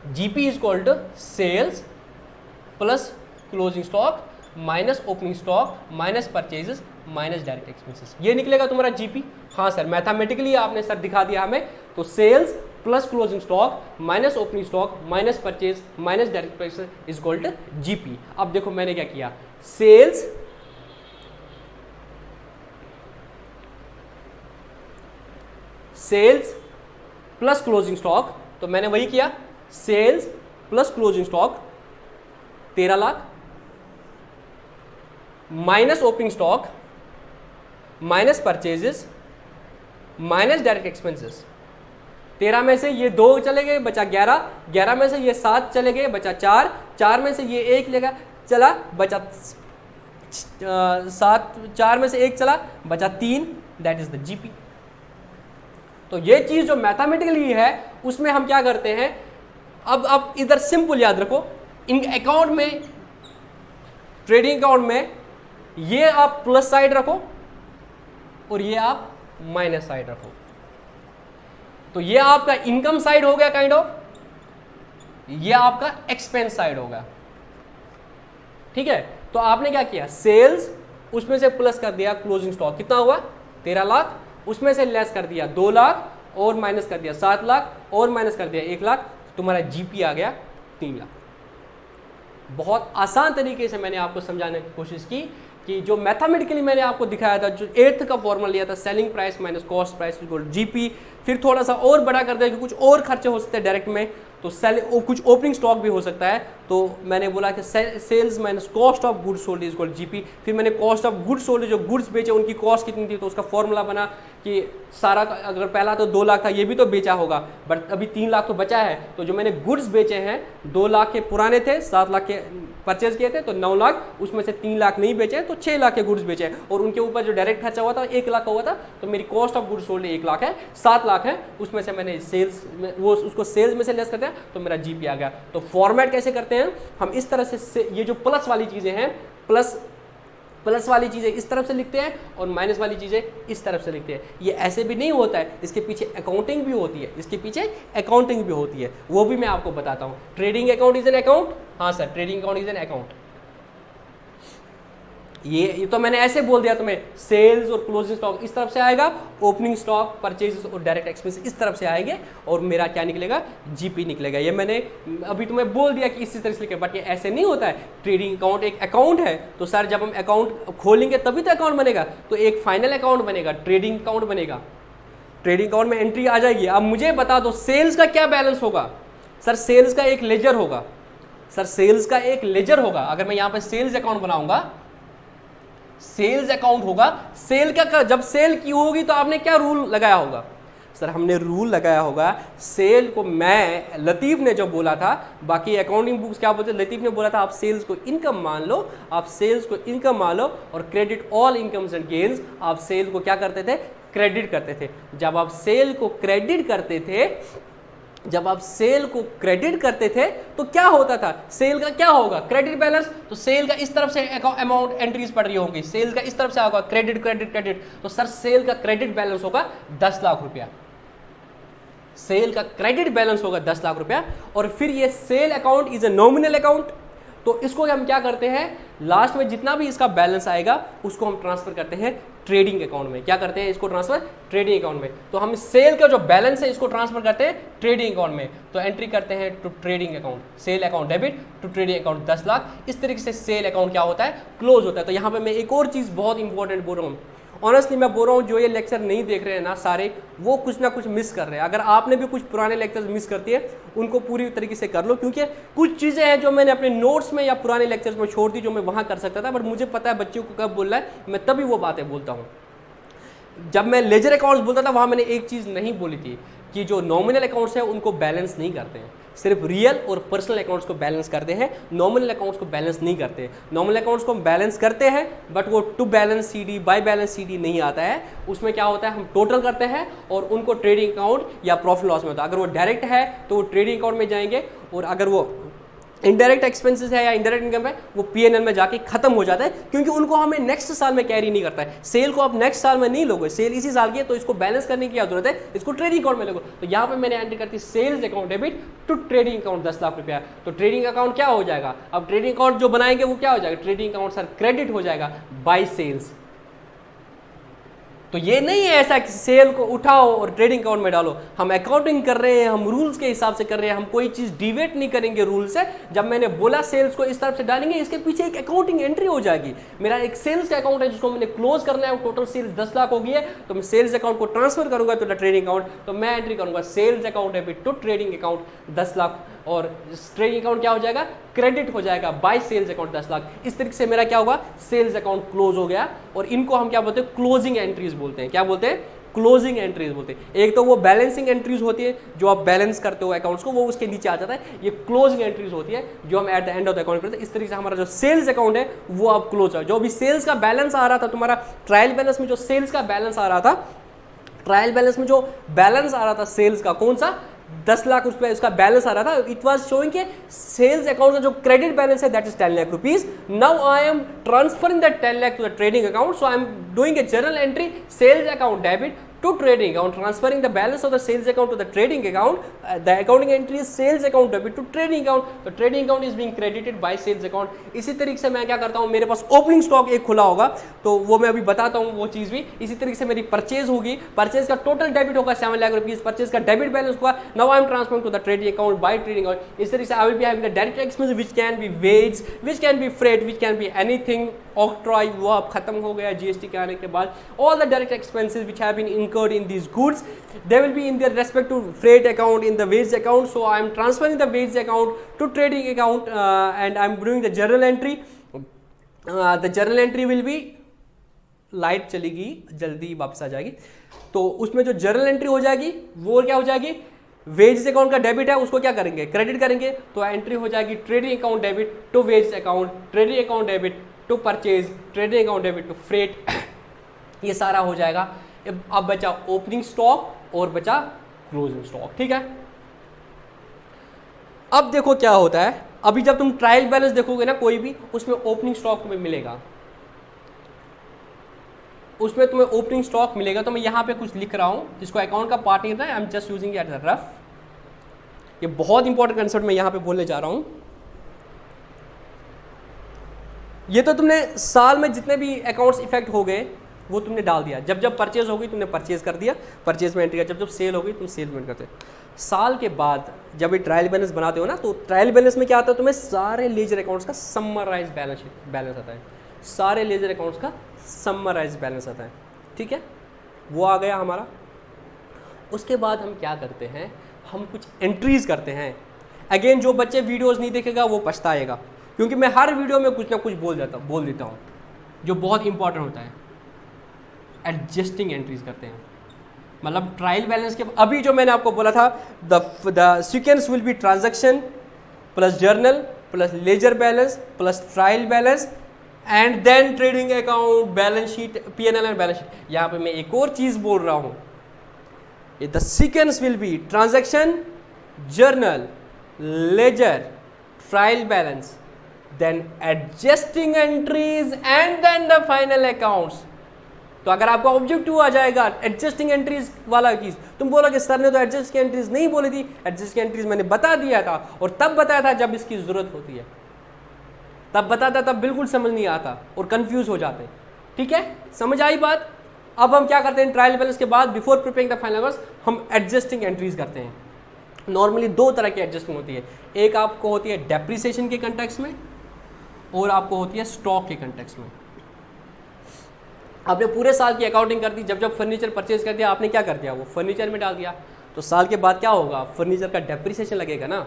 GP is equal to sales plus closing stock minus opening stock minus purchases minus direct expenses, ये निकलेगा तुम्हारा जीपी। हाँ सर मैथमेटिकली आपने सर दिखा दिया हमें, तो sales plus closing stock minus opening stock minus purchase minus direct expenses is equal to GP. अब देखो मैंने क्या किया, सेल्स प्लस क्लोजिंग स्टॉक, तो मैंने वही किया, sales plus closing stock 13 lakh minus opening stock minus purchases minus direct expenses. 13 में से ये 2 चले गए बचा 11, 11 में से ये 7 चले गए बचा 4, 4 में से ये 1 लेगा चला बचा 7, 4 में से 1 चला बचा 3, दैट इज द जीपी। तो ये चीज जो मैथमेटिकली है उसमें हम क्या करते हैं, अब इधर सिंपल याद रखो, इन अकाउंट में ट्रेडिंग अकाउंट में ये आप प्लस साइड रखो और ये आप माइनस साइड रखो, तो ये आपका इनकम साइड हो गया काइंड ऑफ, ये आपका एक्सपेंस साइड होगा। ठीक है, तो आपने क्या किया, सेल्स उसमें से प्लस कर दिया क्लोजिंग स्टॉक, कितना हुआ 13 लाख, उसमें से लेस कर दिया 2 लाख और माइनस कर दिया 7 लाख और माइनस कर दिया 1 लाख, तुम्हारा जीपी आ गया 3 लाख। बहुत आसान तरीके से मैंने आपको समझाने की कोशिश की कि जो मैथमेटिकली मैंने आपको दिखाया था, जो 8th का फॉर्मूला लिया था, selling price minus cost price equal GP, फिर थोड़ा सा और बड़ा कर दिया कि कुछ और खर्चे हो सकते हैं डायरेक्ट में, तो कुछ ओपनिंग स्टॉक भी हो सकता है, तो मैंने बोला कि sales minus cost of goods sold is equal GP. फिर मैंने कॉस्ट ऑफ गुड्स सोल्ड, जो गुड्स बेचे उनकी कॉस्ट कितनी थी, तो उसका फॉर्मूला बना कि सारा, अगर पहला तो 2 लाख था ये भी तो बेचा होगा, बट अभी 3 लाख तो बचा है, तो जो मैंने गुड्स बेचे हैं 2 लाख के पुराने थे, 7 लाख के परचेज किए थे, तो 9 लाख, उसमें से 3 लाख नहीं बेचे तो 6 लाख के गुड्स बेचे, और उनके ऊपर जो डायरेक्ट खर्चा हुआ था 1 लाख का हुआ था, तो मेरी cost of goods sold 1 lakh है, 7 लाख है, उसमें से मैंने सेल्स वो उसको सेल्स में से लेस कर दिया, तो मेरा जीपी आ गया। तो फॉर्मेट कैसे करते हैं हम, इस तरह से ये जो प्लस वाली चीजें हैं, प्लस वाली चीजें इस तरफ से लिखते हैं और माइनस वाली चीजें इस तरफ से लिखते हैं। ये ऐसे भी नहीं होता है, इसके पीछे अकाउंटिंग भी होती है, इसके पीछे अकाउंटिंग भी होती है, वो भी मैं आपको बताता हूं। Trading account is an account, हाँ sir trading account is an account. ये तो मैंने ऐसे बोल दिया तुम्हें, सेल्स और क्लोजिंग स्टॉक इस तरफ से आएगा, ओपनिंग स्टॉक परचेजेस और डायरेक्ट एक्सपेंस इस तरफ से आएंगे, और मेरा क्या निकलेगा, जीपी निकलेगा। ये मैंने अभी तुम्हें बोल दिया कि इसी तरह से लिखे, बट ये ऐसे नहीं होता है। ट्रेडिंग अकाउंट एक अकाउंट है, तो सर जब हम अकाउंट खोलेंगे तभी तो अकाउंट बनेगा, तो एक फाइनल अकाउंट बनेगा, ट्रेडिंग अकाउंट बनेगा, ट्रेडिंग अकाउंट में एंट्री आ जाएगी। अब मुझे बता दो सेल्स का क्या बैलेंस होगा, सर सेल्स का एक लेजर होगा, सर सेल्स का एक लेजर होगा। अगर मैं यहाँ पे सेल्स अकाउंट बनाऊंगा, सेल्स अकाउंट होगा, सेल का जब सेल की होगी तो आपने क्या रूल लगाया होगा, सर हमने रूल लगाया होगा, सेल को मैं, लतीफ ने जो बोला था, बाकी अकाउंटिंग बुक्स क्या बोलते हैं, लतीफ ने बोला था आप सेल्स को इनकम मान लो, आप सेल्स को इनकम मान लो, और credit all incomes and gains, आप सेल को क्या करते थे, क्रेडिट करते थे। जब आप सेल को क्रेडिट करते थे जब आप सेल को क्रेडिट करते थे तो क्या होता था, सेल का क्या होगा, क्रेडिट बैलेंस, तो सेल का इस तरफ से अमाउंट एंट्रीज पड़ रही होगी, सेल का इस तरफ से होगा क्रेडिट क्रेडिट क्रेडिट, तो सर सेल का क्रेडिट बैलेंस होगा 10 लाख रुपया, सेल का क्रेडिट बैलेंस होगा 10 लाख रुपया। और फिर ये sale account is a nominal account, तो इसको हम क्या करते हैं, लास्ट में जितना भी इसका बैलेंस आएगा उसको हम ट्रांसफर करते हैं ट्रेडिंग अकाउंट में। क्या करते हैं इसको ट्रांसफर, ट्रेडिंग अकाउंट में। तो हम सेल का जो बैलेंस है इसको ट्रांसफर करते हैं ट्रेडिंग अकाउंट में, तो एंट्री करते हैं to trading account, sale account debit to trading account 10 lakh. इस तरीके से सेल अकाउंट क्या होता है, क्लोज होता है। तो यहाँ पे मैं एक और चीज़ बहुत इंपॉर्टेंट बोल रहा हूँ, ऑनेस्टली मैं बोल रहा हूँ, जो ये लेक्चर नहीं देख रहे हैं ना सारे, वो कुछ ना कुछ मिस कर रहे हैं। अगर आपने भी कुछ पुराने लेक्चर्स मिस करती है उनको पूरी तरीके से कर लो, क्योंकि कुछ चीज़ें हैं जो मैंने अपने नोट्स में या पुराने लेक्चर्स में छोड़ दी, जो मैं वहाँ कर सकता था, बट मुझे पता है बच्चों को कब बोलना है, मैं तभी वो बातें बोलता हूँ। जब मैं लेजर अकाउंट्स बोलता था वहाँ मैंने एक चीज़ नहीं बोली थी कि जो नॉमिनल अकाउंट्स हैं उनको बैलेंस नहीं करते हैं, सिर्फ रियल और पर्सनल अकाउंट्स को बैलेंस करते हैं, नॉमिनल अकाउंट्स को बैलेंस नहीं करते। नॉमिनल अकाउंट्स को बैलेंस करते हैं बट वो to balance CD by balance CD नहीं आता है। उसमें क्या होता है, हम टोटल करते हैं और उनको ट्रेडिंग अकाउंट या प्रॉफिट लॉस में होता है। अगर वो डायरेक्ट है तो वो ट्रेडिंग अकाउंट में जाएंगे, और अगर वो इनडायरेक्ट एक्सपेंसेस है या इनडायरेक्ट इनकम है वो पीएनएल में जाके खत्म हो जाता है, क्योंकि उनको हमें नेक्स्ट साल में कैरी नहीं करता है। सेल को आप नेक्स्ट साल में नहीं लोगे, सेल इसी साल की है, तो इसको बैलेंस करने की क्या जरूरत है, इसको ट्रेडिंग अकाउंट में लोगे। तो यहाँ पे मैंने एंट्री करती sales account debit to trading account 10 lakh रुपया। तो ट्रेडिंग अकाउंट क्या हो जाएगा, अब ट्रेडिंग अकाउंट जो बनाएंगे वो क्या हो जाएगा, ट्रेडिंग अकाउंट सर क्रेडिट हो जाएगा बाय सेल्स। तो ये नहीं है ऐसा कि सेल को उठाओ और ट्रेडिंग अकाउंट में डालो, हम अकाउंटिंग कर रहे हैं, हम रूल्स के हिसाब से कर रहे हैं, हम कोई चीज डिवेट नहीं करेंगे रूल से। जब मैंने बोला सेल्स को इस तरफ से डालेंगे, इसके पीछे एक अकाउंटिंग एंट्री हो जाएगी। मेरा एक सेल्स का अकाउंट है जिसको मैंने क्लोज करना है, टोटल सेल्स 10 लाख हो गई है, तो मैं सेल्स अकाउंट को ट्रांसफर करूंगा तो ट्रेडिंग अकाउंट, तो मैं एंट्री करूंगा sales account debit to trading account 10 lakh, और ट्रेडिंग अकाउंट क्या हो जाएगा, क्रेडिट हो जाएगा बाय सेल्स अकाउंट 10 लाख। इस तरीके से मेरा क्या होगा, सेल्स अकाउंट क्लोज हो गया। और इनको हम क्या बोलते हैं, क्लोजिंग एंट्रीज बोलते हैं। क्या बोलते हैं, क्लोजिंग एंट्रीज बोलते हैं। एक तो वो बैलेंसिंग एंट्रीज होती है जो आप बैलेंस करते हो अकाउंट्स को, वो उसके नीचे आ जाता है। ये क्लोजिंग एंट्रीज होती है जो हम eight the end of the account करते हैं। इस तरीके से हमारा जो सेल्स अकाउंट है वो आप क्लोज है। जो भी सेल्स का बैलेंस आ रहा था तुम्हारा ट्रायल बैलेंस में, जो सेल्स का बैलेंस आ रहा था, ट्रायल बैलेंस में जो बैलेंस आ रहा था सेल्स का, कौन सा, 10 लाख रुपया इसका बैलेंस आ रहा था। इट वाज शोइंग के सेल्स अकाउंट का जो क्रेडिट बैलेंस है that is 10 lakh rupees. Now I am transferring that 10 lakh to the trading account, so I am doing a journal entry sales account debit to trading account, transferring the balance of the sales account to the trading account. The accounting entry is sales account debit to trading account. The trading account is being credited by sales account. इसी तरीके से मैं क्या करता हूँ, मेरे पास opening stock एक खुला होगा तो वो मैं अभी बताता हूँ वो चीज़ भी। इसी तरीके से मेरी परचेज होगी, परचेज का टोटल डेबिट होगा 7 लाख रुपीज, परचेज का डेबिट बैलेंस होगा। Now I am transferring to the trading account by trading account. इस तरीके से I will be having the direct expense which can be wage, which can be freight, which can be anything octroi, वो अब खत्म हो गया GST के आने के बाद। All the direct expenses which have been incurred in this goods, they will be in their respective freight account, in the wage account. So I am transferring the wage account to trading account and I am doing the journal entry. The journal entry will be, light चलेगी जल्दी वापस आ जाएगी, तो उसमें जो journal entry हो जाएगी वो क्या हो जाएगी, वेज अकाउंट का डेबिट है उसको क्या करेंगे, क्रेडिट करेंगे। तो एंट्री हो जाएगी trading account debit to wage account, trading account debit to purchase, trading account debit to freight, ये सारा हो जाएगा। अब बचा ओपनिंग स्टॉक और बचा क्लोजिंग स्टॉक, ठीक है। अब देखो क्या होता है, अभी जब तुम ट्रायल बैलेंस देखोगे ना कोई भी, उसमें ओपनिंग स्टॉक तुम्हें मिलेगा, उसमें तुम्हें ओपनिंग स्टॉक मिलेगा। तो मैं यहां पे कुछ लिख रहा हूं जिसको अकाउंट का पार्ट नहीं है, I am just using it as rough. ये बहुत इंपॉर्टेंट कंसेप्ट मैं यहां पे बोलने जा रहा हूं। ये तो तुमने साल में जितने भी अकाउंट्स इफेक्ट हो गए वो तुमने डाल दिया। जब जब परचेज हो गई तुमने परचेज कर दिया, परचेज में एंट्री किया। जब जब सेल हो गई तुम सेल में करते। साल के बाद जब ये ट्रायल बैलेंस बनाते हो ना, तो ट्रायल बैलेंस में क्या आता है, तुम्हें सारे लेजर अकाउंट्स का समराइज बैलेंस आता है, सारे लेजर अकाउंट्स का समराइज बैलेंस आता है, ठीक है। वो आ गया हमारा। उसके बाद हम क्या करते हैं, हम कुछ एंट्रीज करते हैं। अगेन जो बच्चे वीडियोज़ नहीं देखेगा वो पछताएगा, क्योंकि मैं हर वीडियो में कुछ ना कुछ बोल देता हूँ जो बहुत इंपॉर्टेंट होता है। एडजस्टिंग एंट्रीज करते हैं, मतलब ट्रायल बैलेंस के अभी जो मैंने आपको बोला था, the sequence will be transaction plus journal plus ledger balance plus trial balance and then trading account, balance sheet, PNL and balance sheet. यहाँ पे मैं एक और चीज बोल रहा हूँ, the sequence will be transaction, journal, ledger, trial balance, then adjusting entries and then the final accounts. तो अगर आपका ऑब्जेक्टिव आ जाएगा एडजस्टिंग एंट्रीज वाला चीज, तुम बोलोगे सर ने तो एडजस्ट की एंट्रीज नहीं बोली थी, एडजस्ट की एंट्रीज मैंने बता दिया था और तब बताया था जब इसकी जरूरत होती है, तब बताता तब बिल्कुल समझ नहीं आता और कंफ्यूज हो जाते। ठीक है, समझ आई बात। अब हम क्या करते हैं, ट्रायल बैलेंस के बाद before preparing the final accounts हम एडजस्टिंग एंट्रीज करते हैं। नॉर्मली दो तरह की एडजस्टिंग होती है, एक आपको होती है डेप्रिसिएशन के कंटेक्स्ट में और आपको होती है स्टॉक के कंटेक्स्ट में। आपने पूरे साल की अकाउंटिंग कर दी, जब जब फर्नीचर परचेज कर दिया आपने क्या कर दिया, वो फर्नीचर में डाल दिया, तो साल के बाद क्या होगा, फर्नीचर का डेप्रिसिएशन लगेगा ना,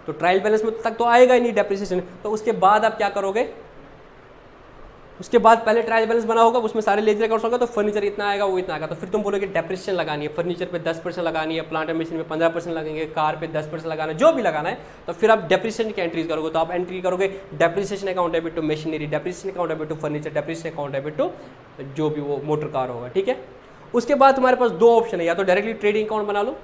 तो ट्रायल बैलेंस में तक तो आएगा ही नहीं डेप्रिसिएशन। तो उसके बाद आप क्या करोगे, उसके बाद पहले ट्रायल बैलेंस बना होगा, उसमें सारे लेजर अकाउंट्स होगा, तो फर्नीचर इतना आएगा वो इतना आएगा, तो फिर तुम बोलोगे डेप्रिसिएशन लगानी है, फर्नीचर पे 10% लगानी है, प्लांट एंड मशीन में 15% लगेंगे, कार पे 10% लगाना है, जो भी लगाना है, तो फिर आप डेप्रिसिएशन की एंट्रीज करोगे। तो आप एंट्री करोगे depreciation account debit to machinery, depreciation account debit to furniture, depreciation account debit to जो भी वो मोटर कार होगा। ठीक है, उसके बाद तुम्हारे पास दो ऑप्शन है, या तो डायरेक्टली ट्रेडिंग अकाउंट बना लो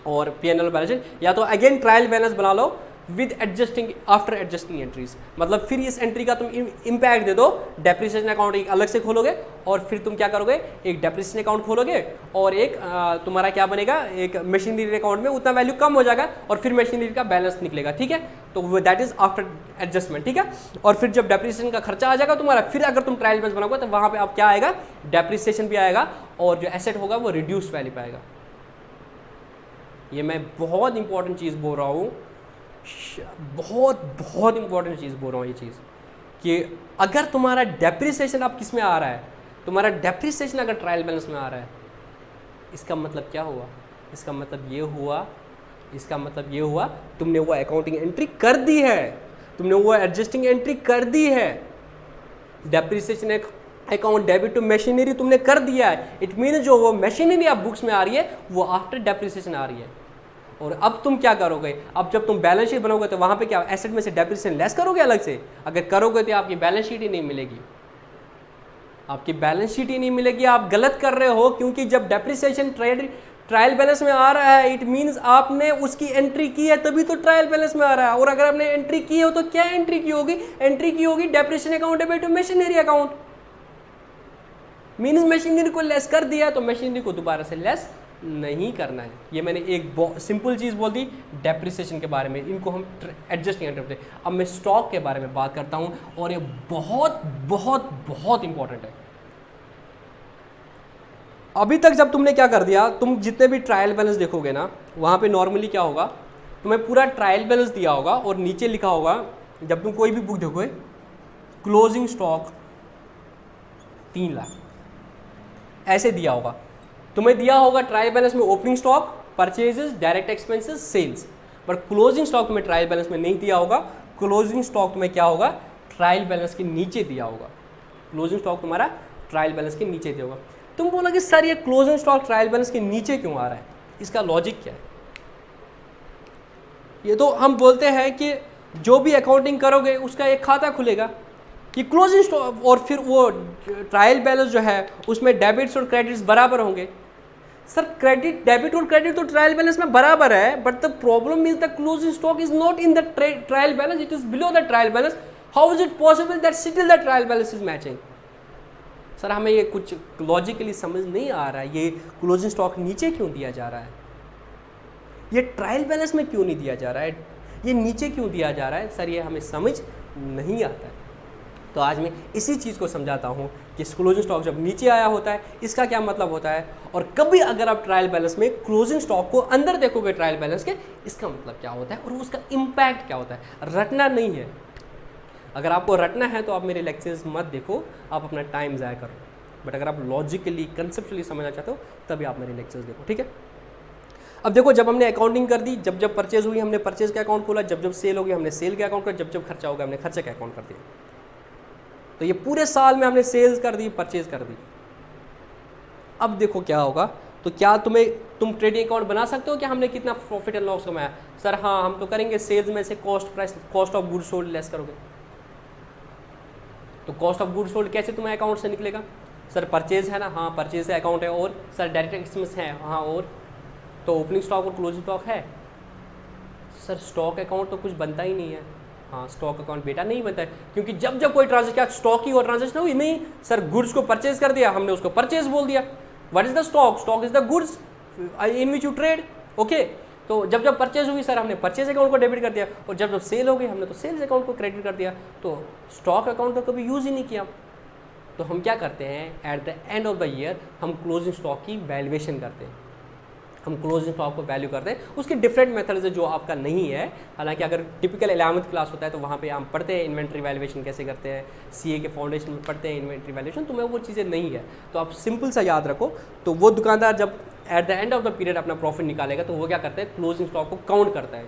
और P&L बैलेंस शीट, या तो अगेन ट्रायल बैलेंस बना लो with adjusting after adjusting entries. मतलब फिर इस एंट्री का तुम इम्पैक्ट दे दो, डेप्रिसिएशन अकाउंट एक अलग से खोलोगे और फिर तुम क्या करोगे, एक डेप्रिसिएशन अकाउंट खोलोगे और एक तुम्हारा क्या बनेगा, एक मशीनरी अकाउंट में उतना वैल्यू कम हो जाएगा और फिर मशीनरी का बैलेंस निकलेगा। ठीक है, तो दैट इज आफ्टर एडजस्टमेंट। ठीक है, और फिर जब डेप्रिसिएशन का खर्चा आ जाएगा तुम्हारा, फिर अगर तुम ट्रायल बैलेंस बनाओगे तो वहां पे अब क्या आएगा, डेप्रिसिएशन भी आएगा और जो एसेट होगा वो रिड्यूस्ड वैल्यू पे आएगा। ये मैं बहुत इंपॉर्टेंट चीज बोल रहा हूँ, बहुत बहुत इंपॉर्टेंट चीज़ बोल रहा हूँ ये चीज़, कि अगर तुम्हारा डेप्रिसिएशन अब किस में आ रहा है, तुम्हारा डेप्रिसिएशन अगर ट्रायल बैलेंस में आ रहा है, इसका मतलब क्या हुआ, इसका मतलब ये हुआ तुमने वो अकाउंटिंग एंट्री कर दी है, तुमने वो एडजस्टिंग एंट्री कर दी है, depreciation account debit to machinery तुमने कर दिया है। इट मीन जो वो मशीनरी आप बुक्स में आ रही है वो आफ्टर डेप्रिसिएशन आ रही है। और अब तुम क्या करोगे, अब जब तुम बैलेंस शीट बनाओगे तो वहां पे क्या एसेट में से डेप्रिसिएशन लेस करोगे अलग से, अगर करोगे तो आपकी बैलेंस शीट ही नहीं मिलेगी, आपकी बैलेंस शीट ही नहीं मिलेगी। आप गलत कर रहे हो, क्योंकि जब डेप्रिसिएशन ट्रायल बैलेंस में आ रहा है, इट मींस आपने उसकी एंट्री की है तभी तो ट्रायल बैलेंस में आ रहा है। और अगर आपने एंट्री की हो तो क्या एंट्री की होगी, एंट्री की होगी depreciation account debit to machinery account, means machinery को लेस कर दिया तो मशीनरी को दोबारा से लेस नहीं करना है। ये मैंने एक सिंपल चीज बोल दी डेप्रिसिएशन के बारे में, इनको हम एडजस्टिंग एंट्री करते हैं। अब मैं स्टॉक के बारे में बात करता हूं और ये बहुत बहुत बहुत इंपॉर्टेंट है। अभी तक जब तुमने क्या कर दिया, तुम जितने भी ट्रायल बैलेंस देखोगे ना, वहां पे नॉर्मली क्या होगा, तुम्हें पूरा ट्रायल बैलेंस दिया होगा और नीचे लिखा होगा, जब तुम कोई भी बुक देखोगे, क्लोजिंग स्टॉक 3 लाख ऐसे दिया होगा। तुम्हें दिया होगा ट्रायल बैलेंस में opening stock, purchases, direct expenses, sales, but closing stock तुम्हें ट्रायल बैलेंस में नहीं दिया होगा। क्लोजिंग स्टॉक तुम्हें क्या होगा, ट्रायल बैलेंस के नीचे दिया होगा। क्लोजिंग स्टॉक तुम्हारा ट्रायल बैलेंस के नीचे दिया होगा। तुम बोलोगे सर ये क्लोजिंग स्टॉक ट्रायल बैलेंस के नीचे क्यों आ रहा है, इसका लॉजिक क्या है? ये तो हम बोलते हैं कि जो भी अकाउंटिंग करोगे उसका एक खाता खुलेगा कि क्लोजिंग स्टॉक, और फिर वो ट्रायल बैलेंस जो है उसमें डेबिट्स और क्रेडिट्स बराबर होंगे। सर क्रेडिट, डेबिट और क्रेडिट तो ट्रायल बैलेंस में बराबर है, but the problem is the closing stock is not in the trial balance, it is below the trial balance. How is it possible that still the trial balance is matching? Sir हमें ये कुछ logically समझ नहीं आ रहा है, ये closing stock नीचे क्यों दिया जा रहा है, ये ट्रायल बैलेंस में क्यों नहीं दिया जा रहा है, ये नीचे क्यों दिया जा रहा है? सर ये हमें समझ नहीं आता है। तो आज मैं इसी चीज़ को समझाता हूँ कि क्लोजिंग स्टॉक जब नीचे आया होता है इसका क्या मतलब होता है, और कभी अगर आप ट्रायल बैलेंस में क्लोजिंग स्टॉक को अंदर देखोगे ट्रायल बैलेंस के, इसका मतलब क्या होता है और उसका इम्पैक्ट क्या होता है। रटना नहीं है, अगर आपको रटना है तो आप मेरे लेक्चर्स मत देखो, आप अपना टाइम ज़ाया करो, बट अगर आप लॉजिकली कंसेप्चुअली समझना चाहते हो तभी आप मेरे लेक्चर्स देखो, ठीक है। अब देखो, जब हमने अकाउंटिंग कर दी, जब जब परचेज हुई हमने परचेज का अकाउंट खोला, जब जब सेल हो गई हमने सेल का अकाउंट खोला, जब जब खर्चा हो गया हमने खर्चे का अकाउंट कर दिया। तो ये पूरे साल में हमने सेल्स कर दी, परचेज कर दी। अब देखो क्या होगा, तो क्या तुम ट्रेडिंग अकाउंट बना सकते हो कि हमने कितना प्रॉफिट एंड लॉस कमाया? सर हाँ, हम तो करेंगे। सेल्स में से cost of goods sold less करोगे, तो कॉस्ट ऑफ गुड्स सोल्ड कैसे तुम्हारे अकाउंट से निकलेगा? सर परचेज है ना, हाँ परचेज का अकाउंट है, और सर डायरेक्ट एक्सपेंस है, हाँ, और तो ओपनिंग स्टॉक और क्लोजिंग स्टॉक है, सर स्टॉक अकाउंट तो कुछ बनता ही नहीं है। हाँ, स्टॉक अकाउंट बेटा नहीं बनता है, क्योंकि जब जब कोई ट्रांजेक्शन, क्या स्टॉक की और ट्रांजेक्शन हुई? नहीं सर, गुड्स को परचेज कर दिया हमने, उसको परचेज बोल दिया। What is the stock? Stock is the goods in which you trade. Okay, तो जब जब परचेज हुई सर, हमने परचेज अकाउंट को डेबिट कर दिया, और जब जब सेल हो गई हमने तो सेल्स अकाउंट को क्रेडिट कर दिया। तो स्टॉक अकाउंट का कभी यूज ही नहीं किया। तो हम क्या करते हैं, eight the end of the year हम क्लोजिंग स्टॉक की वैल्यूएशन करते हैं, हम क्लोजिंग स्टॉक को वैल्यू करते हैं। उसके डिफरेंट मेथड्स है जो आपका नहीं है, हालांकि अगर टिपिकल 11th क्लास होता है तो वहाँ पे हम पढ़ते हैं इन्वेंट्री वैल्यूएशन कैसे करते हैं, सीए के फाउंडेशन में पढ़ते हैं इन्वेंट्री वैल्यूएशन, तो मैं वो चीज़ें नहीं है। तो आप सिंपल सा याद रखो। तो वो दुकानदार जब eight the end of the period अपना प्रॉफिट निकालेगा तो वो क्या करता है, क्लोजिंग स्टॉक को काउंट करता है।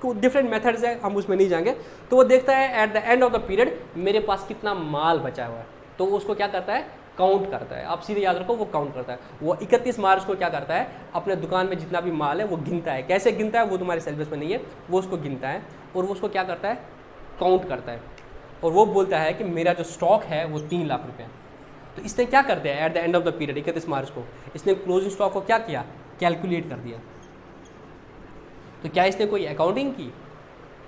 तो डिफरेंट मेथड्स है, हम उसमें नहीं जाएंगे। तो वो देखता है eight the end of the period मेरे पास कितना माल बचा हुआ है, तो वो उसको क्या करता है, काउंट करता है। आप सीधे याद रखो, वो काउंट करता है। वो 31 मार्च को क्या करता है, अपने दुकान में जितना भी माल है वो गिनता है। कैसे गिनता है वो तुम्हारे सिलेबस में नहीं है, वो उसको गिनता है और वो उसको क्या करता है, काउंट करता है। और वो बोलता है कि मेरा जो स्टॉक है वो 3 लाख रुपये। तो इसने क्या कर दिया, eight the end of the period 31 मार्च को इसने क्लोजिंग स्टॉक को क्या किया, कैलकुलेट कर दिया। तो क्या इसने कोई अकाउंटिंग की?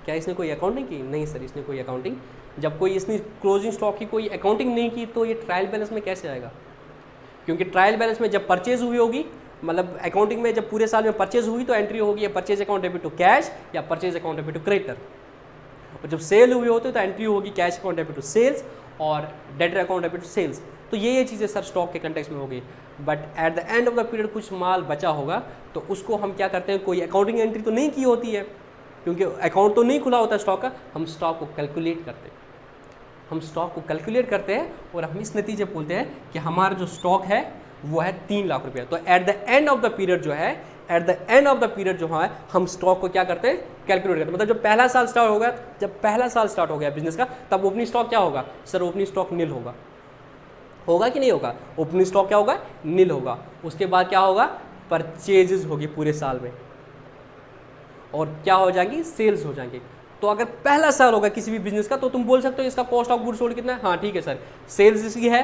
क्या इसने कोई अकाउंटिंग की? नहीं सर, इसने कोई अकाउंटिंग, जब कोई इसने क्लोजिंग स्टॉक की कोई अकाउंटिंग नहीं की तो ये ट्रायल बैलेंस में कैसे आएगा? क्योंकि ट्रायल बैलेंस में जब परचेज हुई होगी, मतलब अकाउंटिंग में जब पूरे साल में परचेज हुई तो एंट्री होगी purchase account debit to cash या purchase account debit to creditor. और जब सेल हुई होती तो एंट्री होगी cash account debit to sales और debtor account debit to sales. तो ये चीज़ें सर स्टॉक के कंटेक्स्ट में होगी। But at the end of the period कुछ माल बचा होगा तो उसको हम क्या करते हैं, कोई अकाउंटिंग एंट्री तो नहीं की होती है क्योंकि अकाउंट तो नहीं खुला होता स्टॉक का, हम स्टॉक को कैलकुलेट करते हैं। हम स्टॉक को कैलकुलेट करते हैं और हम इस नतीजे बोलते हैं कि हमारा जो स्टॉक है वो है 3 लाख रुपया। तो eight the end of the period जो है, eight the end of the period जो है हम स्टॉक को क्या करते हैं, कैलकुलेट करते हैं। मतलब जब पहला साल स्टार्ट होगा, जब पहला साल स्टार्ट हो गया बिजनेस का, तब ओपनिंग स्टॉक क्या होगा सर, ओपनिंग स्टॉक नील होगा। होगा कि नहीं होगा? ओपनिंग स्टॉक क्या होगा, नील होगा। उसके बाद क्या होगा, परचेजेस होगी पूरे साल में और क्या हो जाएंगी, सेल्स हो जाएंगी। तो अगर पहला साल होगा किसी भी बिजनेस का तो तुम बोल सकते हो इसका कॉस्ट ऑफ गुड्स सोल्ड कितना है, हाँ ठीक है सर, सेल्स इसकी है,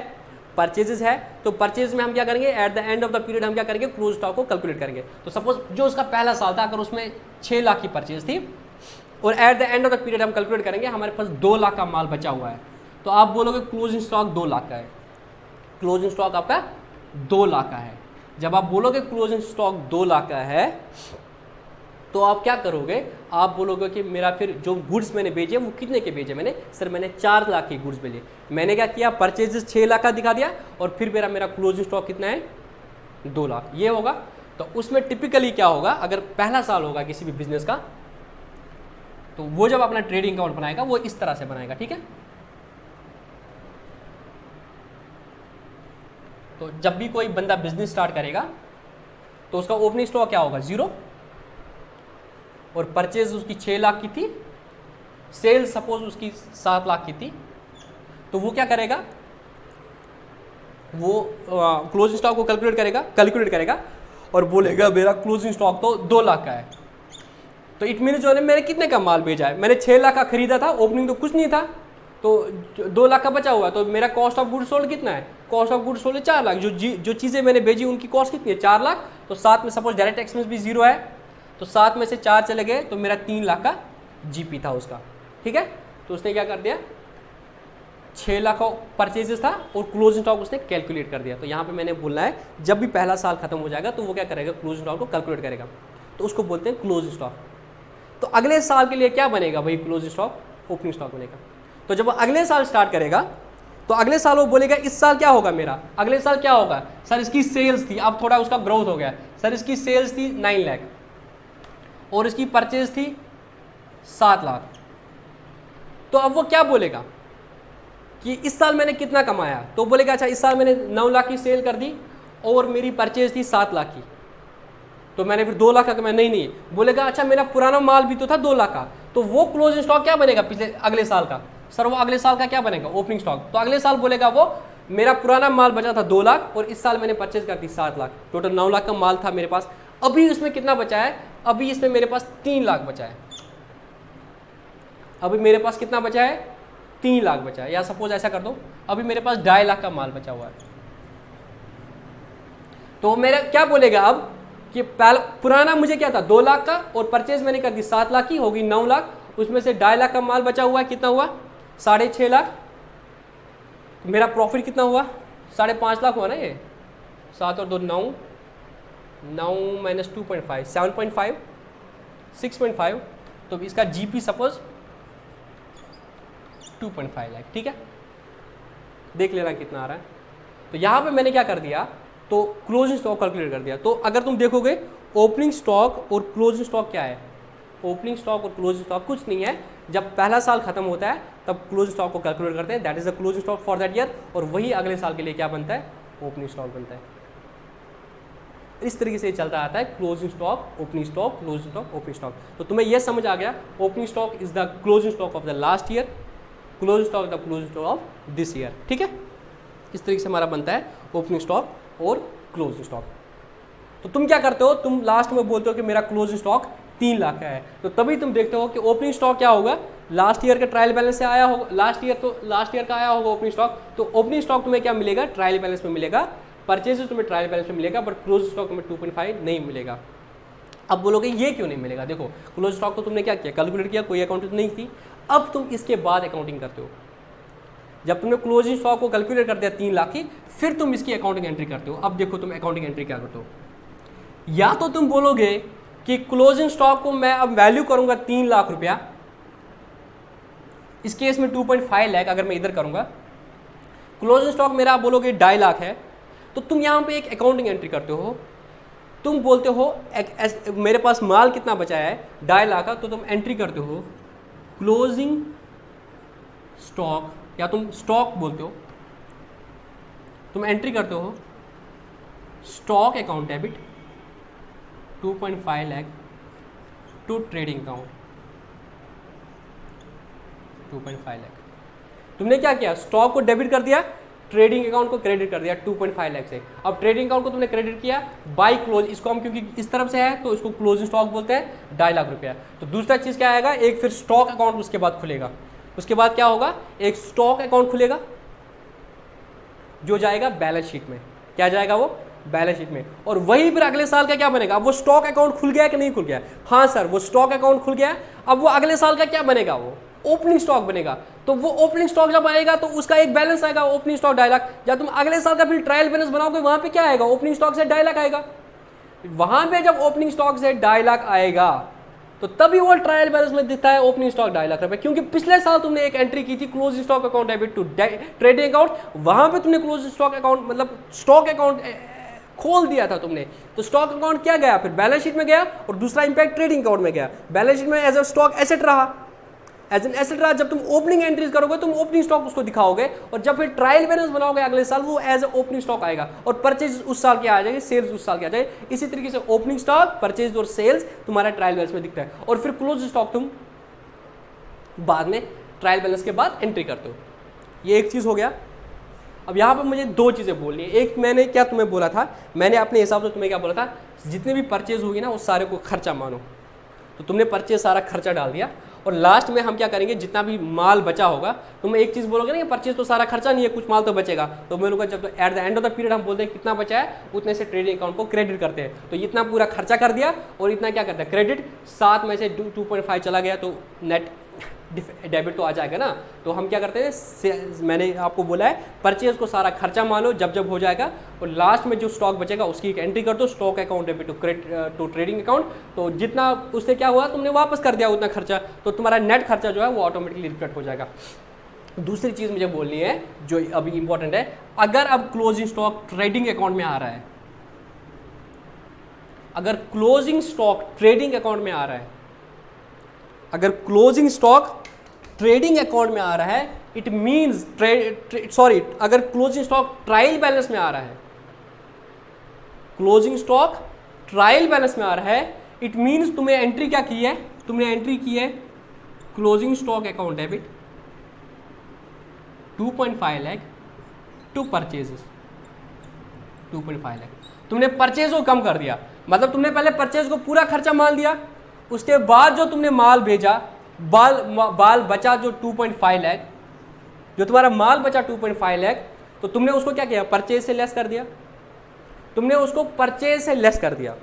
परचेजेस है, तो परचेज में हम क्या करेंगे, eight the end of the period हम क्या करेंगे, क्लोज स्टॉक को कैलकुलेट करेंगे। तो सपोज जो उसका पहला साल था, अगर उसमें 6 लाख की परचेज थी और eight the end of the period हम कैलकुलेट करेंगे हमारे पास 2 लाख का माल बचा हुआ है, तो आप बोलोगे क्लोजिंग स्टॉक 2 लाख का है। क्लोजिंग स्टॉक आपका 2 लाख का है। जब आप बोलोगे क्लोजिंग स्टॉक 2 लाख का है तो आप क्या करोगे, आप बोलोगे कि मेरा फिर जो गुड्स मैंने भेजे वो कितने के भेजे मैंने, सर मैंने 4 लाख के गुड्स भेजे। मैंने क्या किया, परचेजेस 6 लाख का दिखा दिया और फिर मेरा क्लोजिंग स्टॉक कितना है, 2 लाख, ये होगा। तो उसमें टिपिकली क्या होगा, अगर पहला साल होगा किसी भी बिजनेस का तो वो जब अपना ट्रेडिंग अकाउंट बनाएगा वो इस तरह से बनाएगा, ठीक है। तो जब भी कोई बंदा बिजनेस स्टार्ट करेगा तो उसका ओपनिंग स्टॉक क्या होगा, 0, और परचेज उसकी 6 लाख की थी, सेल्स सपोज उसकी 7 लाख की थी, तो वो क्या करेगा, वो क्लोजिंग स्टॉक को कैलकुलेट करेगा और बोलेगा मेरा क्लोजिंग स्टॉक तो 2 लाख का है। तो इट मीन जो है मैंने कितने का माल भेजा है, मैंने 6 लाख का खरीदा था, ओपनिंग तो कुछ नहीं था, तो 2 लाख का बचा हुआ है, तो मेरा कॉस्ट ऑफ गुड्स सोल्ड कितना है, cost of goods sold 4 lakh. जो चीज़ें मैंने भेजी उनकी कॉस्ट कितनी है, 4 लाख। तो साथ में सपोज डायरेक्ट एक्सपेंस भी 0 है, तो 7 में से 4 चले गए तो मेरा 3 लाख का जीपी था उसका, ठीक है। तो उसने क्या कर दिया, 6 लाख का परचेजेस था और क्लोजिंग स्टॉक उसने कैलकुलेट कर दिया। तो यहाँ पे मैंने बोलना है जब भी पहला साल खत्म हो जाएगा तो वो क्या करेगा, क्लोजिंग स्टॉक को कैलकुलेट करेगा, तो उसको बोलते हैं क्लोजिंग स्टॉक। तो अगले साल के लिए क्या बनेगा, वही क्लोजिंग स्टॉक, ओपनिंग स्टॉक बनेगा। तो जब वो अगले साल स्टार्ट करेगा तो अगले साल वो बोलेगा इस साल क्या होगा मेरा, अगले साल क्या होगा, सर इसकी सेल्स थी, अब थोड़ा उसका ग्रोथ हो गया, सर इसकी सेल्स थी 9 लाख और इसकी परचेज थी 7 लाख। तो अब वो क्या बोलेगा कि इस साल मैंने कितना कमाया, तो बोलेगा अच्छा इस साल मैंने 9 लाख की सेल कर दी और मेरी परचेज थी 7 लाख की, तो मैंने फिर 2 लाख का कमाया। नहीं बोलेगा अच्छा मेरा पुराना माल भी तो था 2 लाख का, तो वो क्लोजिंग स्टॉक क्या बनेगा पिछले अगले साल का, सर वो अगले साल का क्या बनेगा, ओपनिंग स्टॉक। तो अगले साल बोलेगा वो मेरा पुराना माल बचा था 2 लाख और इस साल मैंने परचेज कर दी 7 लाख, टोटल 9 लाख का माल था मेरे पास, अभी इसमें कितना बचा है, अभी इसमें मेरे पास 3 लाख बचा है, अभी मेरे पास कितना बचा है, 3 लाख बचा है। या सपोज ऐसा कर दो अभी मेरे पास 2.5 लाख का माल बचा हुआ है, तो मेरा क्या बोलेगा अब कि पहला पुराना मुझे क्या था 2 लाख का, और परचेज मैंने कर दी 7 लाख की, होगी 9 लाख, उसमें से 2.5 लाख का माल बचा हुआ है, कितना हुआ 6.5 लाख। मेरा प्रॉफिट कितना हुआ 5.5 लाख हुआ ना, ये 7 और 2 9, 9 माइनस 2.5 7.5 6.5, तो इसका जीपी सपोज 2.5 लाख, ठीक है, देख लेना कितना आ रहा है। तो यहाँ पे मैंने क्या कर दिया, तो क्लोजिंग स्टॉक कैलकुलेट कर दिया। तो अगर तुम देखोगे ओपनिंग स्टॉक और क्लोजिंग स्टॉक क्या है, ओपनिंग स्टॉक और क्लोजिंग स्टॉक कुछ नहीं है, जब पहला साल खत्म होता है तब क्लोजिंग स्टॉक को कैलकुलेट करते हैं, that is the closing stock for that year, और वही अगले साल के लिए क्या बनता है, ओपनिंग स्टॉक बनता है। इस तरीके से चलता आता है closing stock, opening stock, closing stock, opening stock. तो तुम्हें यह समझ आ गया, opening stock is the closing stock of the last year, closing stock the closing stock of this year, ठीक है। इस तरीके से हमारा बनता है ओपनिंग स्टॉक और क्लोजिंग स्टॉक। तो तुम क्या करते हो, तुम लास्ट में बोलते हो कि मेरा क्लोजिंग स्टॉक 3 लाख का है, तो तभी तुम देखते हो कि ओपनिंग स्टॉक क्या होगा, लास्ट ईयर के ट्रायल बैलेंस से आया होगा, लास्ट ईयर का आया होगा ओपनिंग स्टॉक, तो ओपनिंग स्टॉक तुम्हें क्या मिलेगा, ट्रायल बैलेंस में मिलेगा, परचेज तुम्हें ट्रायल बैलेंस में मिलेगा, बट क्लोजिंग स्टॉक तुम्हें 2.5 नहीं मिलेगा। अब बोलोगे ये क्यों नहीं मिलेगा, देखो क्लोजिंग स्टॉक तो तुमने क्या किया, कैलकुलेट किया, कोई अकाउंटिंग नहीं थी, अब तुम इसके बाद अकाउंटिंग करते हो। जब तुमने क्लोजिंग स्टॉक को कैलकुलेट कर दिया 3 लाख की, फिर तुम इसकी अकाउंटिंग एंट्री करते हो। अब देखो तुम अकाउंटिंग एंट्री क्या करते हो, या तो तुम बोलोगे कि क्लोजिंग स्टॉक को मैं अब वैल्यू करूंगा 3 लाख रुपया, इस केस में 2.5 लाख अगर मैं इधर करूंगा, क्लोजिंग स्टॉक मेरा आप बोलोगे 2.5 लाख है, तो तुम यहां पे एक अकाउंटिंग एंट्री करते हो, तुम बोलते हो मेरे पास माल कितना बचा है 2.5 लाख का, तो तुम एंट्री करते हो क्लोजिंग स्टॉक, या तुम स्टॉक बोलते हो, तुम एंट्री करते हो stock account debit 2.5 lakh to trading account 2.5 lakh. तुमने क्या किया, स्टॉक को डेबिट कर दिया, ट्रेडिंग अकाउंट को क्रेडिट कर दिया 2.5 लाख से। अब ट्रेडिंग अकाउंट को तुमने क्रेडिट किया बाय क्लोज, इसको हम क्योंकि इस तरफ से है तो इसको क्लोजिंग स्टॉक बोलते हैं, 2.5 लाख रुपया। तो दूसरा चीज क्या आएगा, एक फिर स्टॉक अकाउंट उसके बाद खुलेगा, उसके बाद क्या होगा, एक स्टॉक अकाउंट खुलेगा जो जाएगा बैलेंस शीट में, क्या जाएगा वो बैलेंस शीट में, और वही फिर अगले साल का क्या बनेगा। अब वो स्टॉक अकाउंट खुल गया कि नहीं खुल गया, हाँ सर वो स्टॉक अकाउंट खुल गया, अब वो अगले साल का क्या बनेगा, वो ओपनिंग स्टॉक बनेगा। तो वो ओपनिंग स्टॉक जब आएगा तो उसका एक बैलेंस आएगा, ओपनिंग स्टॉक 2.5 लाख। जब तुम अगले साल का फिर ट्रायल बैलेंस बनाओगे वहां पे क्या आएगा, ओपनिंग स्टॉक से 2.5 लाख आएगा। वहां पे जब ओपनिंग स्टॉक से 2.5 लाख आएगा तो तभी वो ट्रायल बैलेंस में दिखता है ओपनिंग स्टॉक 2.5 लाख रुपए, क्योंकि पिछले साल तुमने एक एंट्री की थी closing stock account debit to trading account, वहां पे तुमने क्लोजिंग स्टॉक अकाउंट मतलब स्टॉक अकाउंट खोल दिया था तुमने, तो स्टॉक अकाउंट क्या गया, फिर बैलेंस शीट में गया, और दूसरा इंपैक्ट ट्रेडिंग अकाउंट में गया। बैलेंस शीट में एज अ स्टॉक एसेट रहा, एज एन एसेट रहा। जब तुम ओपनिंग एंट्रीज करोगे तुम ओपनिंग स्टॉक उसको दिखाओगे, और जब फिर ट्रायल बैलेंस बनाओगे अगले साल वो एज ओपनिंग स्टॉक आएगा, और परचेज उस साल की आ जाएगी, सेल्स उस साल की आ जाएगी। इसी तरीके से ओपनिंग स्टॉक, परचेज और सेल्स तुम्हारा ट्रायल बैलेंस में दिखता है, और फिर क्लोज स्टॉक तुम बाद में ट्रायल बैलेंस के बाद एंट्री करते हो। ये एक चीज हो गया। अब यहाँ पर मुझे 2 चीजें बोलनी है। एक मैंने क्या तुम्हें बोला था, मैंने अपने हिसाब से तुम्हें क्या बोला था, जितने भी परचेज होगी ना उस सारे को खर्चा मानो। तो तुमने परचेज सारा खर्चा डाल दिया, और लास्ट में हम क्या करेंगे, जितना भी माल बचा होगा, तुम एक चीज बोलोगे ना कि परचेज तो सारा खर्चा नहीं है, कुछ माल तो बचेगा, तो मैं लोग जब eight the end of the period हम बोलते हैं कितना बचा है, उतने से ट्रेडिंग अकाउंट को क्रेडिट करते हैं। तो इतना पूरा खर्चा कर दिया और इतना क्या करता है क्रेडिट, 7 में से 2.5 चला गया तो नेट डेबिट तो आ जाएगा ना। तो हम क्या करते हैं, मैंने आपको बोला है परचेज को सारा खर्चा मानो जब जब हो जाएगा, और लास्ट में जो स्टॉक बचेगा उसकी एक एंट्री कर दो, stock account debit to trading account. तो जितना उससे क्या हुआ तुमने वापस कर दिया उतना खर्चा, तो तुम्हारा नेट खर्चा जो है वो ऑटोमेटिकली रिफ्लेक्ट हो जाएगा। दूसरी चीज मुझे बोलनी है जो अभी इंपॉर्टेंट है, अगर अब क्लोजिंग स्टॉक ट्रेडिंग अकाउंट में आ रहा है, अगर क्लोजिंग स्टॉक ट्रेडिंग अकाउंट में आ रहा है, अगर क्लोजिंग स्टॉक ट्रेडिंग अकाउंट में आ रहा है, इट मींस अगर क्लोजिंग स्टॉक ट्रायल बैलेंस में आ रहा है, क्लोजिंग स्टॉक ट्रायल बैलेंस में आ रहा है, इट मींस तुम्हें एंट्री क्या की है, तुमने एंट्री की है closing stock account debit 2.5 lakh to purchases 2.5 lakh. तुमने परचेज को कम कर दिया, मतलब तुमने पहले परचेज को पूरा खर्चा मान दिया, उसके बाद जो तुमने माल भेजा, बाल बचा जो 2.5 लाख, जो तुम्हारा माल बचा 2.5 लाख, तो तुमने उसको क्या किया, परचेज से लेस कर दिया, तुमने उसको परचेज से लेस कर दिया।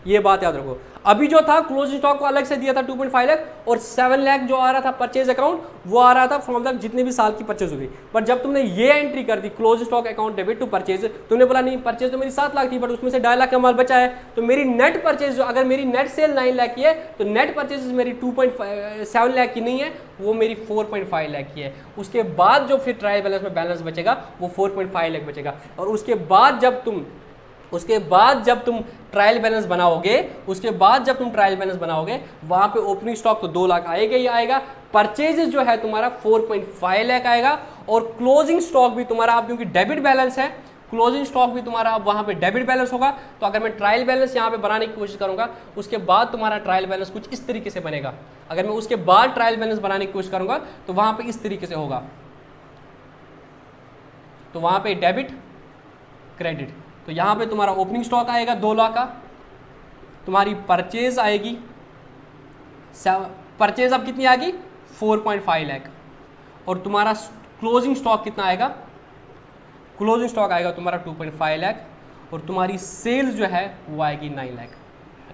ये बात याद रखो। अभी जो था क्लोजिंग स्टॉक को अलग से दिया था 2.5 लाख, और 7 लाख जो आ रहा था परचेज अकाउंट वो आ रहा था फ्रॉम द जितने भी साल की परचेज हुई। पर जब तुमने ये एंट्री कर दी close stock account debit to purchase, तुमने बोला नहीं परचेज तो मेरी 7 लाख थी बट उसमें से 2.5 लाख का माल बचा है, तो मेरी नेट परचेज जो, अगर मेरी नेट सेल 9 लाख की है तो नेट परचेज मेरी 2.7 लाख की नहीं है, वो मेरी 4.5 लाख की है। उसके बाद जो फिर ट्रायल बैलेंस में बैलेंस बचेगा वो 4.5 लाख बचेगा। और उसके बाद जब तुम ट्रायल बैलेंस बनाओगे, वहां पे ओपनिंग स्टॉक तो 2 लाख आएगा ही आएगा, परचेजेस जो है तुम्हारा 4.5 लाख आएगा, और क्लोजिंग स्टॉक भी तुम्हारा, अब क्योंकि डेबिट बैलेंस है, क्लोजिंग स्टॉक भी तुम्हारा अब वहां पे डेबिट बैलेंस होगा। तो अगर मैं ट्रायल बैलेंस यहाँ पे बनाने की कोशिश करूंगा, उसके बाद तुम्हारा ट्रायल बैलेंस कुछ इस तरीके से बनेगा। अगर मैं उसके बाद ट्रायल बैलेंस बनाने की कोशिश करूंगा तो वहां पे इस तरीके से होगा, तो वहां पे डेबिट क्रेडिट, तो यहां पे तुम्हारा ओपनिंग स्टॉक आएगा 2 लाख का, तुम्हारी परचेज आएगी, परचेज अब कितनी आएगी 4.5 लाख, और तुम्हारा क्लोजिंग स्टॉक कितना आएगा, क्लोजिंग स्टॉक आएगा तुम्हारा 2.5 लाख, और तुम्हारी सेल्स जो है वो आएगी 9 लाख।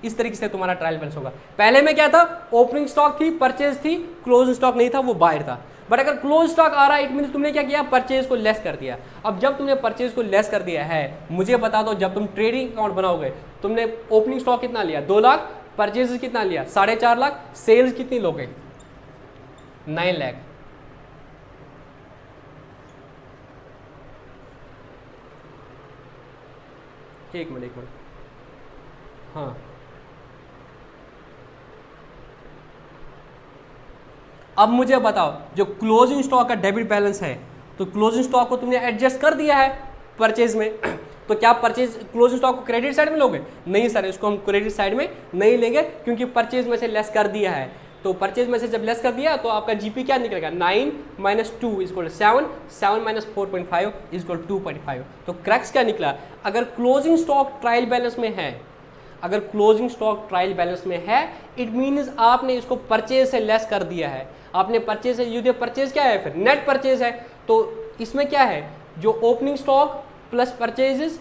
इस तरीके से तुम्हारा ट्रायल बैलेंस होगा। पहले में क्या था, ओपनिंग स्टॉक थी, परचेज थी, क्लोजिंग स्टॉक नहीं था, वो बाहर था। बट अगर क्लोज स्टॉक आ रहा है इट मीन तुमने क्या किया, परचेज को लेस कर दिया। अब जब तुमने परचेज को लेस कर दिया है, मुझे बता दो जब तुम ट्रेडिंग अकाउंट बनाओगे, तुमने ओपनिंग स्टॉक कितना लिया 2 लाख, परचेज कितना लिया 4.5 लाख, सेल्स कितनी लोगे 9 लाख। एक मिनट हाँ, अब मुझे बताओ जो क्लोजिंग स्टॉक का डेबिट बैलेंस है, तो क्लोजिंग स्टॉक को तुमने एडजस्ट कर दिया है परचेज में, तो क्या परचेज क्लोजिंग स्टॉक को क्रेडिट साइड में लोगे? नहीं सर, इसको हम क्रेडिट साइड में नहीं लेंगे क्योंकि परचेज में से लेस कर दिया है। तो परचेज में से जब लेस कर दिया तो आपका जीपी क्या निकलेगा 9 - 2 = 7, 7 - 4.5 = 2.5। तो क्रक्स क्या निकला, अगर क्लोजिंग स्टॉक ट्रायल बैलेंस में है, अगर क्लोजिंग स्टॉक ट्रायल बैलेंस में है इट मीन्स आपने इसको परचेज से लेस कर दिया है। आपने परचेज से, ये परचेज क्या है फिर नेट परचेज है, तो इसमें क्या है जो opening stock plus purchases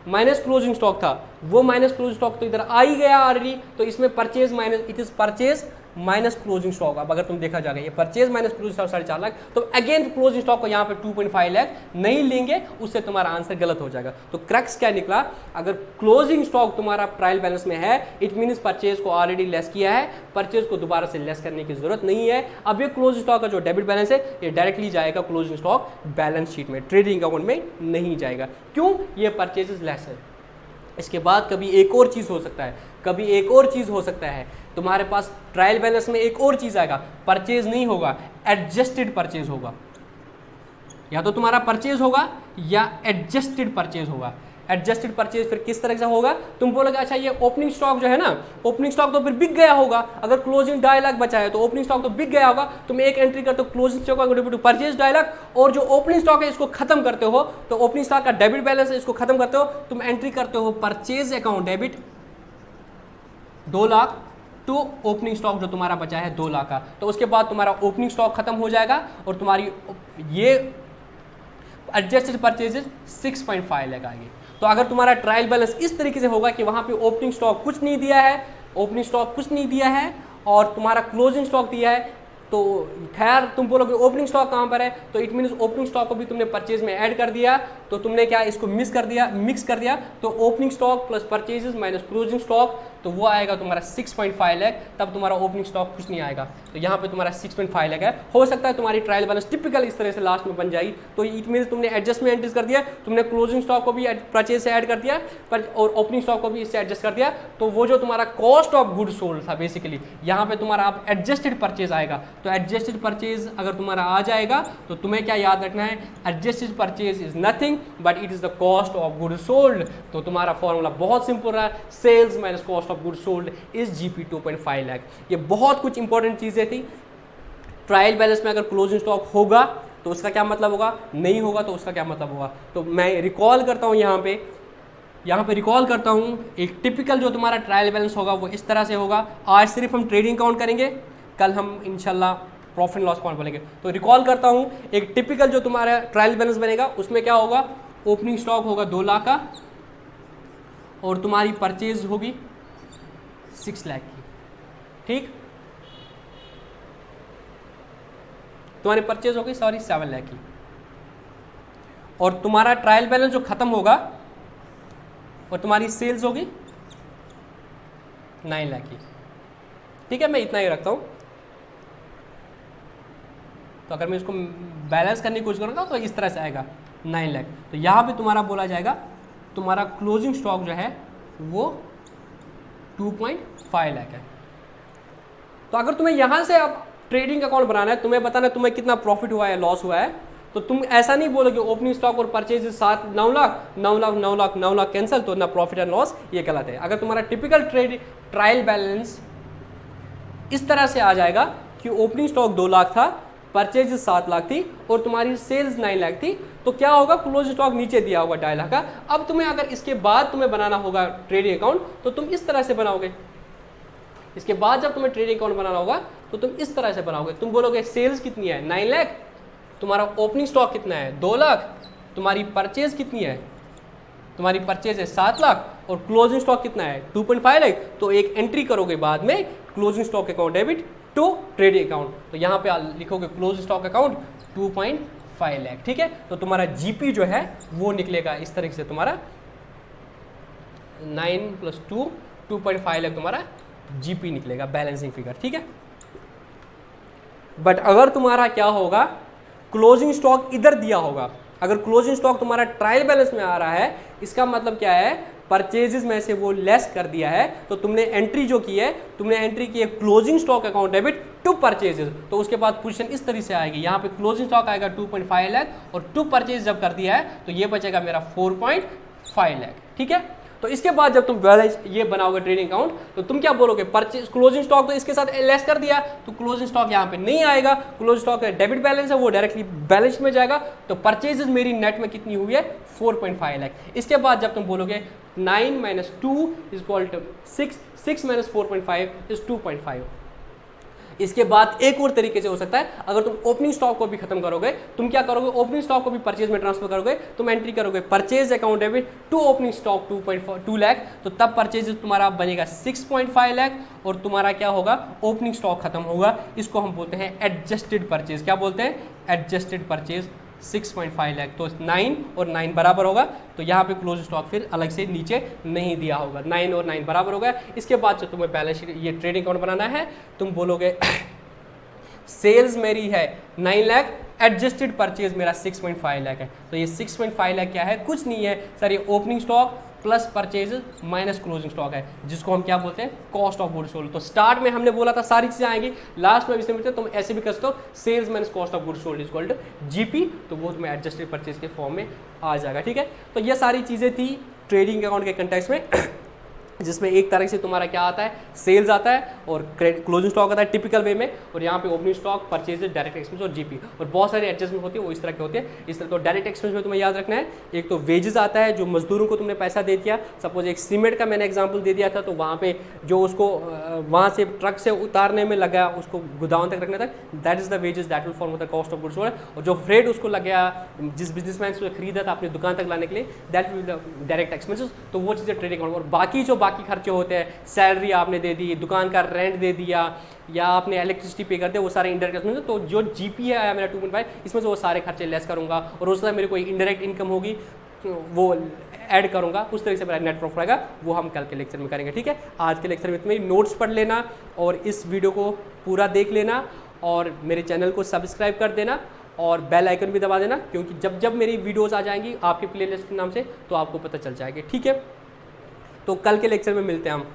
minus closing stock था, वो माइनस क्लोजिंग स्टॉक तो इधर आ ही गया ऑलरेडी, तो इसमें purchase minus, it is purchase minus closing stock. अब अगर तुम देखा जाएगा ये purchase minus closing stock 4.5 lakh, तो अगेन क्लोजिंग स्टॉक को यहाँ पे 2.5 लाख नहीं लेंगे, उससे तुम्हारा आंसर गलत हो जाएगा। तो क्रक्स क्या निकला, अगर क्लोजिंग स्टॉक तुम्हारा ट्रायल बैलेंस में है इट मीन्स परचेज को ऑलरेडी लेस किया है, परचेज को दोबारा से लेस करने की जरूरत नहीं है। अब ये क्लोजिंग स्टॉक का जो डेबिट बैलेंस है ये डायरेक्टली जाएगा क्लोजिंग स्टॉक बैलेंस शीट में, ट्रेडिंग अकाउंट में नहीं जाएगा। क्यों, ये परचेजेस लेस है। इसके बाद कभी एक और चीज हो सकता है, कभी एक और चीज हो सकता है, तुम्हारे पास ट्रायल बैलेंस में एक और चीज आएगा, परचेज नहीं होगा, एडजस्टेड परचेज होगा। या तो तुम्हारा परचेज होगा या एडजस्टेड परचेज होगा। एडजस्टेड परचेज फिर किस तरह से होगा, तुम बोलोगे अच्छा ये ओपनिंग स्टॉक जो है ना, ओपनिंग स्टॉक तो फिर बिक गया होगा, अगर क्लोजिंग 2.5 लाख बचा है तो ओपनिंग स्टॉक तो बिक गया होगा, तुम एक एंट्री करते हो क्लोजिंग स्टॉक का परचेज 2.5 लाख, और जो ओपनिंग स्टॉक है इसको खत्म करते हो, तो ओपनिंग स्टॉक का डेबिट बैलेंस है इसको खत्म करते हो, तुम एंट्री करते हो परचेज अकाउंट डेबिट 2 लाख, तो ओपनिंग स्टॉक जो तुम्हारा बचा है 2 लाख का, तो उसके बाद तुम्हारा ओपनिंग स्टॉक खत्म हो जाएगा और तुम्हारी ये एडजस्टेड परचेजेस 6.5 लाख आएगी। तो अगर तुम्हारा ट्रायल बैलेंस इस तरीके से होगा कि वहां पे ओपनिंग स्टॉक कुछ नहीं दिया है, ओपनिंग स्टॉक कुछ नहीं दिया है और तुम्हारा क्लोजिंग स्टॉक दिया है, तो खैर तुम बोलोगे ओपनिंग स्टॉक कहां पर है, तो इट मीन्स ओपनिंग स्टॉक को भी तुमने परचेज में ऐड कर दिया, तो तुमने क्या इसको मिक्स कर दिया, तो opening stock plus purchases minus closing stock, तो वो आएगा तुम्हारा 6.5 लाख, तब तुम्हारा ओपनिंग स्टॉक कुछ नहीं आएगा। तो यहाँ पे तुम्हारा 6.5 लाख है। हो सकता है तुम्हारी ट्रायल बैलेंस टिपिकल इस तरह से लास्ट में बन जाएगी, तो इट मीन्स तुमने एडजस्टमेंट एंट्रीज कर दिया, तुमने क्लोजिंग स्टॉक को भी परचेज से ऐड कर दिया और ओपनिंग स्टॉक को भी इससे एडजस्ट कर दिया, तो वो जो तुम्हारा कॉस्ट ऑफ गुड सोल्ड था बेसिकली, यहाँ पे तुम्हारा अब एडजस्टेड परचेज आएगा। तो एडजस्टेड परचेज अगर तुम्हारा आ जाएगा तो तुम्हें क्या याद रखना है, adjusted purchase is nothing but it is the cost of good sold. तो तुम्हारा फॉर्मूला बहुत सिंपल रहा, sales minus cost of good sold is GP 2.5 lakh. ये बहुत कुछ इंपॉर्टेंट चीजें थी। ट्रायल बैलेंस में अगर क्लोजिंग स्टॉक होगा तो उसका क्या मतलब होगा, नहीं होगा तो उसका क्या मतलब होगा। तो मैं रिकॉल करता हूं यहाँ पे रिकॉल करता हूं, एक टिपिकल जो तुम्हारा ट्रायल बैलेंस होगा वो इस तरह से होगा। आज सिर्फ हम ट्रेडिंग अकाउंट करेंगे, कल हम इंशाल्लाह प्रॉफिट लॉस अकाउंट बोलेंगे। तो रिकॉल करता हूं, एक टिपिकल जो तुम्हारा ट्रायल बैलेंस बनेगा उसमें क्या होगा, ओपनिंग स्टॉक होगा 2 लाख का और तुम्हारी परचेज होगी 6 लाख की, ठीक। तुम्हारी परचेज होगी 7 लाख की, और तुम्हारा ट्रायल बैलेंस जो खत्म होगा और तुम्हारी सेल्स होगी 9 लाख की, ठीक है। मैं इतना ही रखता हूं। तो अगर मैं इसको बैलेंस करने की कोशिश करूंगा तो इस तरह से आएगा 9 लाख। तो यहां पे तुम्हारा बोला जाएगा तुम्हारा क्लोजिंग स्टॉक जो है वो 2.5 लाख है। तो अगर तुम्हें यहां से अब ट्रेडिंग अकाउंट बनाना है, तुम्हें बताना है तुम्हें कितना प्रॉफिट हुआ है, लॉस हुआ है, तो तुम ऐसा नहीं बोलोगे ओपनिंग स्टॉक और परचेज 9 लाख कैंसिल, तो ना प्रॉफिट एंड लॉस, ये गलत है। अगर तुम्हारा टिपिकल ट्रायल बैलेंस इस तरह से आ जाएगा कि ओपनिंग स्टॉक 2 लाख था, परचेज 7 लाख थी और तुम्हारी सेल्स 9 लाख थी, तो क्या होगा, क्लोज स्टॉक नीचे दिया होगा 2.5 लाख का। अब तुम्हें अगर इसके बाद तुम्हें बनाना होगा ट्रेडिंग अकाउंट तो तुम इस तरह से बनाओगे। इसके बाद जब तुम्हें ट्रेडिंग अकाउंट बनाना होगा तो तुम इस तरह से बनाओगे। तुम बोलोगे सेल्स कितनी है 9 लाख, तुम्हारा ओपनिंग स्टॉक कितना है 2 लाख, तुम्हारी परचेज कितनी है, तुम्हारी परचेज है 7 लाख और क्लोजिंग स्टॉक कितना है 2.5 लाख। तो एक एंट्री करोगे बाद में closing stock account debit to trading account, तो यहां पे लिखोगे क्लोजिंग स्टॉक अकाउंट 2.5 लाख, ठीक है। तो तुम्हारा जीपी जो है वो निकलेगा इस तरीके से, तुम्हारा 9 + 2 2.5 लाख तुम्हारा जीपी निकलेगा, बैलेंसिंग फिगर, ठीक है। बट अगर तुम्हारा क्या होगा, क्लोजिंग स्टॉक इधर दिया होगा, अगर क्लोजिंग स्टॉक तुम्हारा ट्रायल बैलेंस में आ रहा है, इसका मतलब क्या है, परचेजेस में से वो लेस कर दिया है, तो तुमने एंट्री जो की है, तुमने एंट्री की है closing stock account debit to purchases, तो उसके बाद पोजीशन इस तरह से आएगी, यहाँ पे क्लोजिंग स्टॉक आएगा 2.5 लाख और टू परचेज जब कर दिया है तो ये बचेगा मेरा 4.5 लाख, ठीक है। तो इसके बाद जब तुम बैलेंस ये बनाओगे ट्रेडिंग अकाउंट, तो तुम क्या बोलोगे, परचेज क्लोजिंग स्टॉक तो इसके साथ लेस कर दिया, तो क्लोजिंग स्टॉक यहाँ पे नहीं आएगा, क्लोजिंग स्टॉक डेबिट बैलेंस है वो डायरेक्टली बैलेंस में जाएगा, तो परचेजेस मेरी नेट में कितनी हुई है 4.5 लाख। इसके बाद जब तुम बोलोगे 9 - 2 = 6, 6 - 4.5 = 2.5। इसके बाद एक और तरीके से हो सकता है, अगर तुम ओपनिंग स्टॉक को भी खत्म करोगे, तुम क्या करोगे, ओपनिंग स्टॉक को भी परचेज में ट्रांसफर करोगे, तुम एंट्री करोगे purchase account debit to opening stock 2 lakh, तो तब परचेज तुम्हारा बनेगा 6.5 लाख और तुम्हारा क्या होगा, ओपनिंग स्टॉक खत्म होगा। इसको हम बोलते हैं एडजस्टेड परचेज। क्या बोलते हैं, एडजस्टेड परचेज 6.5 लाख। तो 9 और 9 बराबर होगा, तो यहाँ पे क्लोज स्टॉक फिर अलग से नीचे नहीं दिया होगा, 9 और 9 बराबर होगा। इसके बाद जो तुम्हें बैलेंस शीट ये ट्रेडिंग अकाउंट बनाना है, तुम बोलोगे सेल्स मेरी है 9 लाख, एडजस्टेड परचेज मेरा 6.5 लाख है। तो ये 6.5 लाख क्या है, कुछ नहीं है सर, ये opening stock plus purchase minus closing stock है, जिसको हम क्या बोलते हैं, कॉस्ट ऑफ गुड्स सोल्ड। तो स्टार्ट में हमने बोला था सारी चीजें आएंगी, लास्ट में भी मिलते हैं, तुम ऐसे भी कर सकते हो, sales minus cost of goods sold equal to GP, तो वो तुम्हें एडजस्टेड परचेज के फॉर्म में आ जाएगा, ठीक है। तो ये सारी चीजें थी ट्रेडिंग अकाउंट के कंटेक्स्ट में, जिसमें एक तरह से तुम्हारा क्या आता है, सेल्स आता है और क्लोजिंग स्टॉक आता है टिपिकल वे में, और यहाँ पे opening stock, purchase, direct expense और जीपी, और बहुत सारे एडजस्टमेंट होती है वो इस तरह के होते हैं। इस तरह तो डायरेक्ट एक्सपेंस में तुम्हें याद रखना है, एक तो वेजेस आता है, जो मजदूरों को तुमने पैसा दे दिया, सपोज एक सीमेंट का मैंने एग्जाम्पल दे दिया था, तो वहाँ पे जो उसको वहाँ से ट्रक से उतारने में लगा, उसको गोदाम तक रखने तक, that is the wages that will form the cost of goods sold. और जो फ्रेट उसको लग गया, जिस बिजनेसमैन से खरीदा था अपनी दुकान तक लाने के लिए, that will the direct expenses. तो वो चीज़ें ट्रेडिंग अकाउंट, और बाकी जो बाकी खर्चे होते हैं, सैलरी आपने दे दी, दुकान का रेंट दे दिया, या आपने इलेक्ट्रिसिटी पे कर दिया, वो सारे इंडायरेक्ट एक्सपेंस। तो जो जीपी है आया मेरा 2.5, इसमें से वो सारे खर्चे लेस करूंगा, और उसमें मेरे कोई इंडायरेक्ट इनकम होगी तो वो ऐड करूंगा, उस तरीके से मेरा नेट प्रॉफिट आएगा, वो हम कल के लेक्चर में करेंगे, ठीक है। आज के लेक्चर में तुम्हें नोट्स पढ़ लेना और इस वीडियो को पूरा देख लेना, और मेरे चैनल को सब्सक्राइब कर देना और बेल आइकन भी दबा देना, क्योंकि जब जब मेरी वीडियोज़ आ जाएंगी आपके प्लेलिस्ट के नाम से, तो आपको पता चल जाएगी, ठीक है। तो कल के लेक्चर में मिलते हैं हम।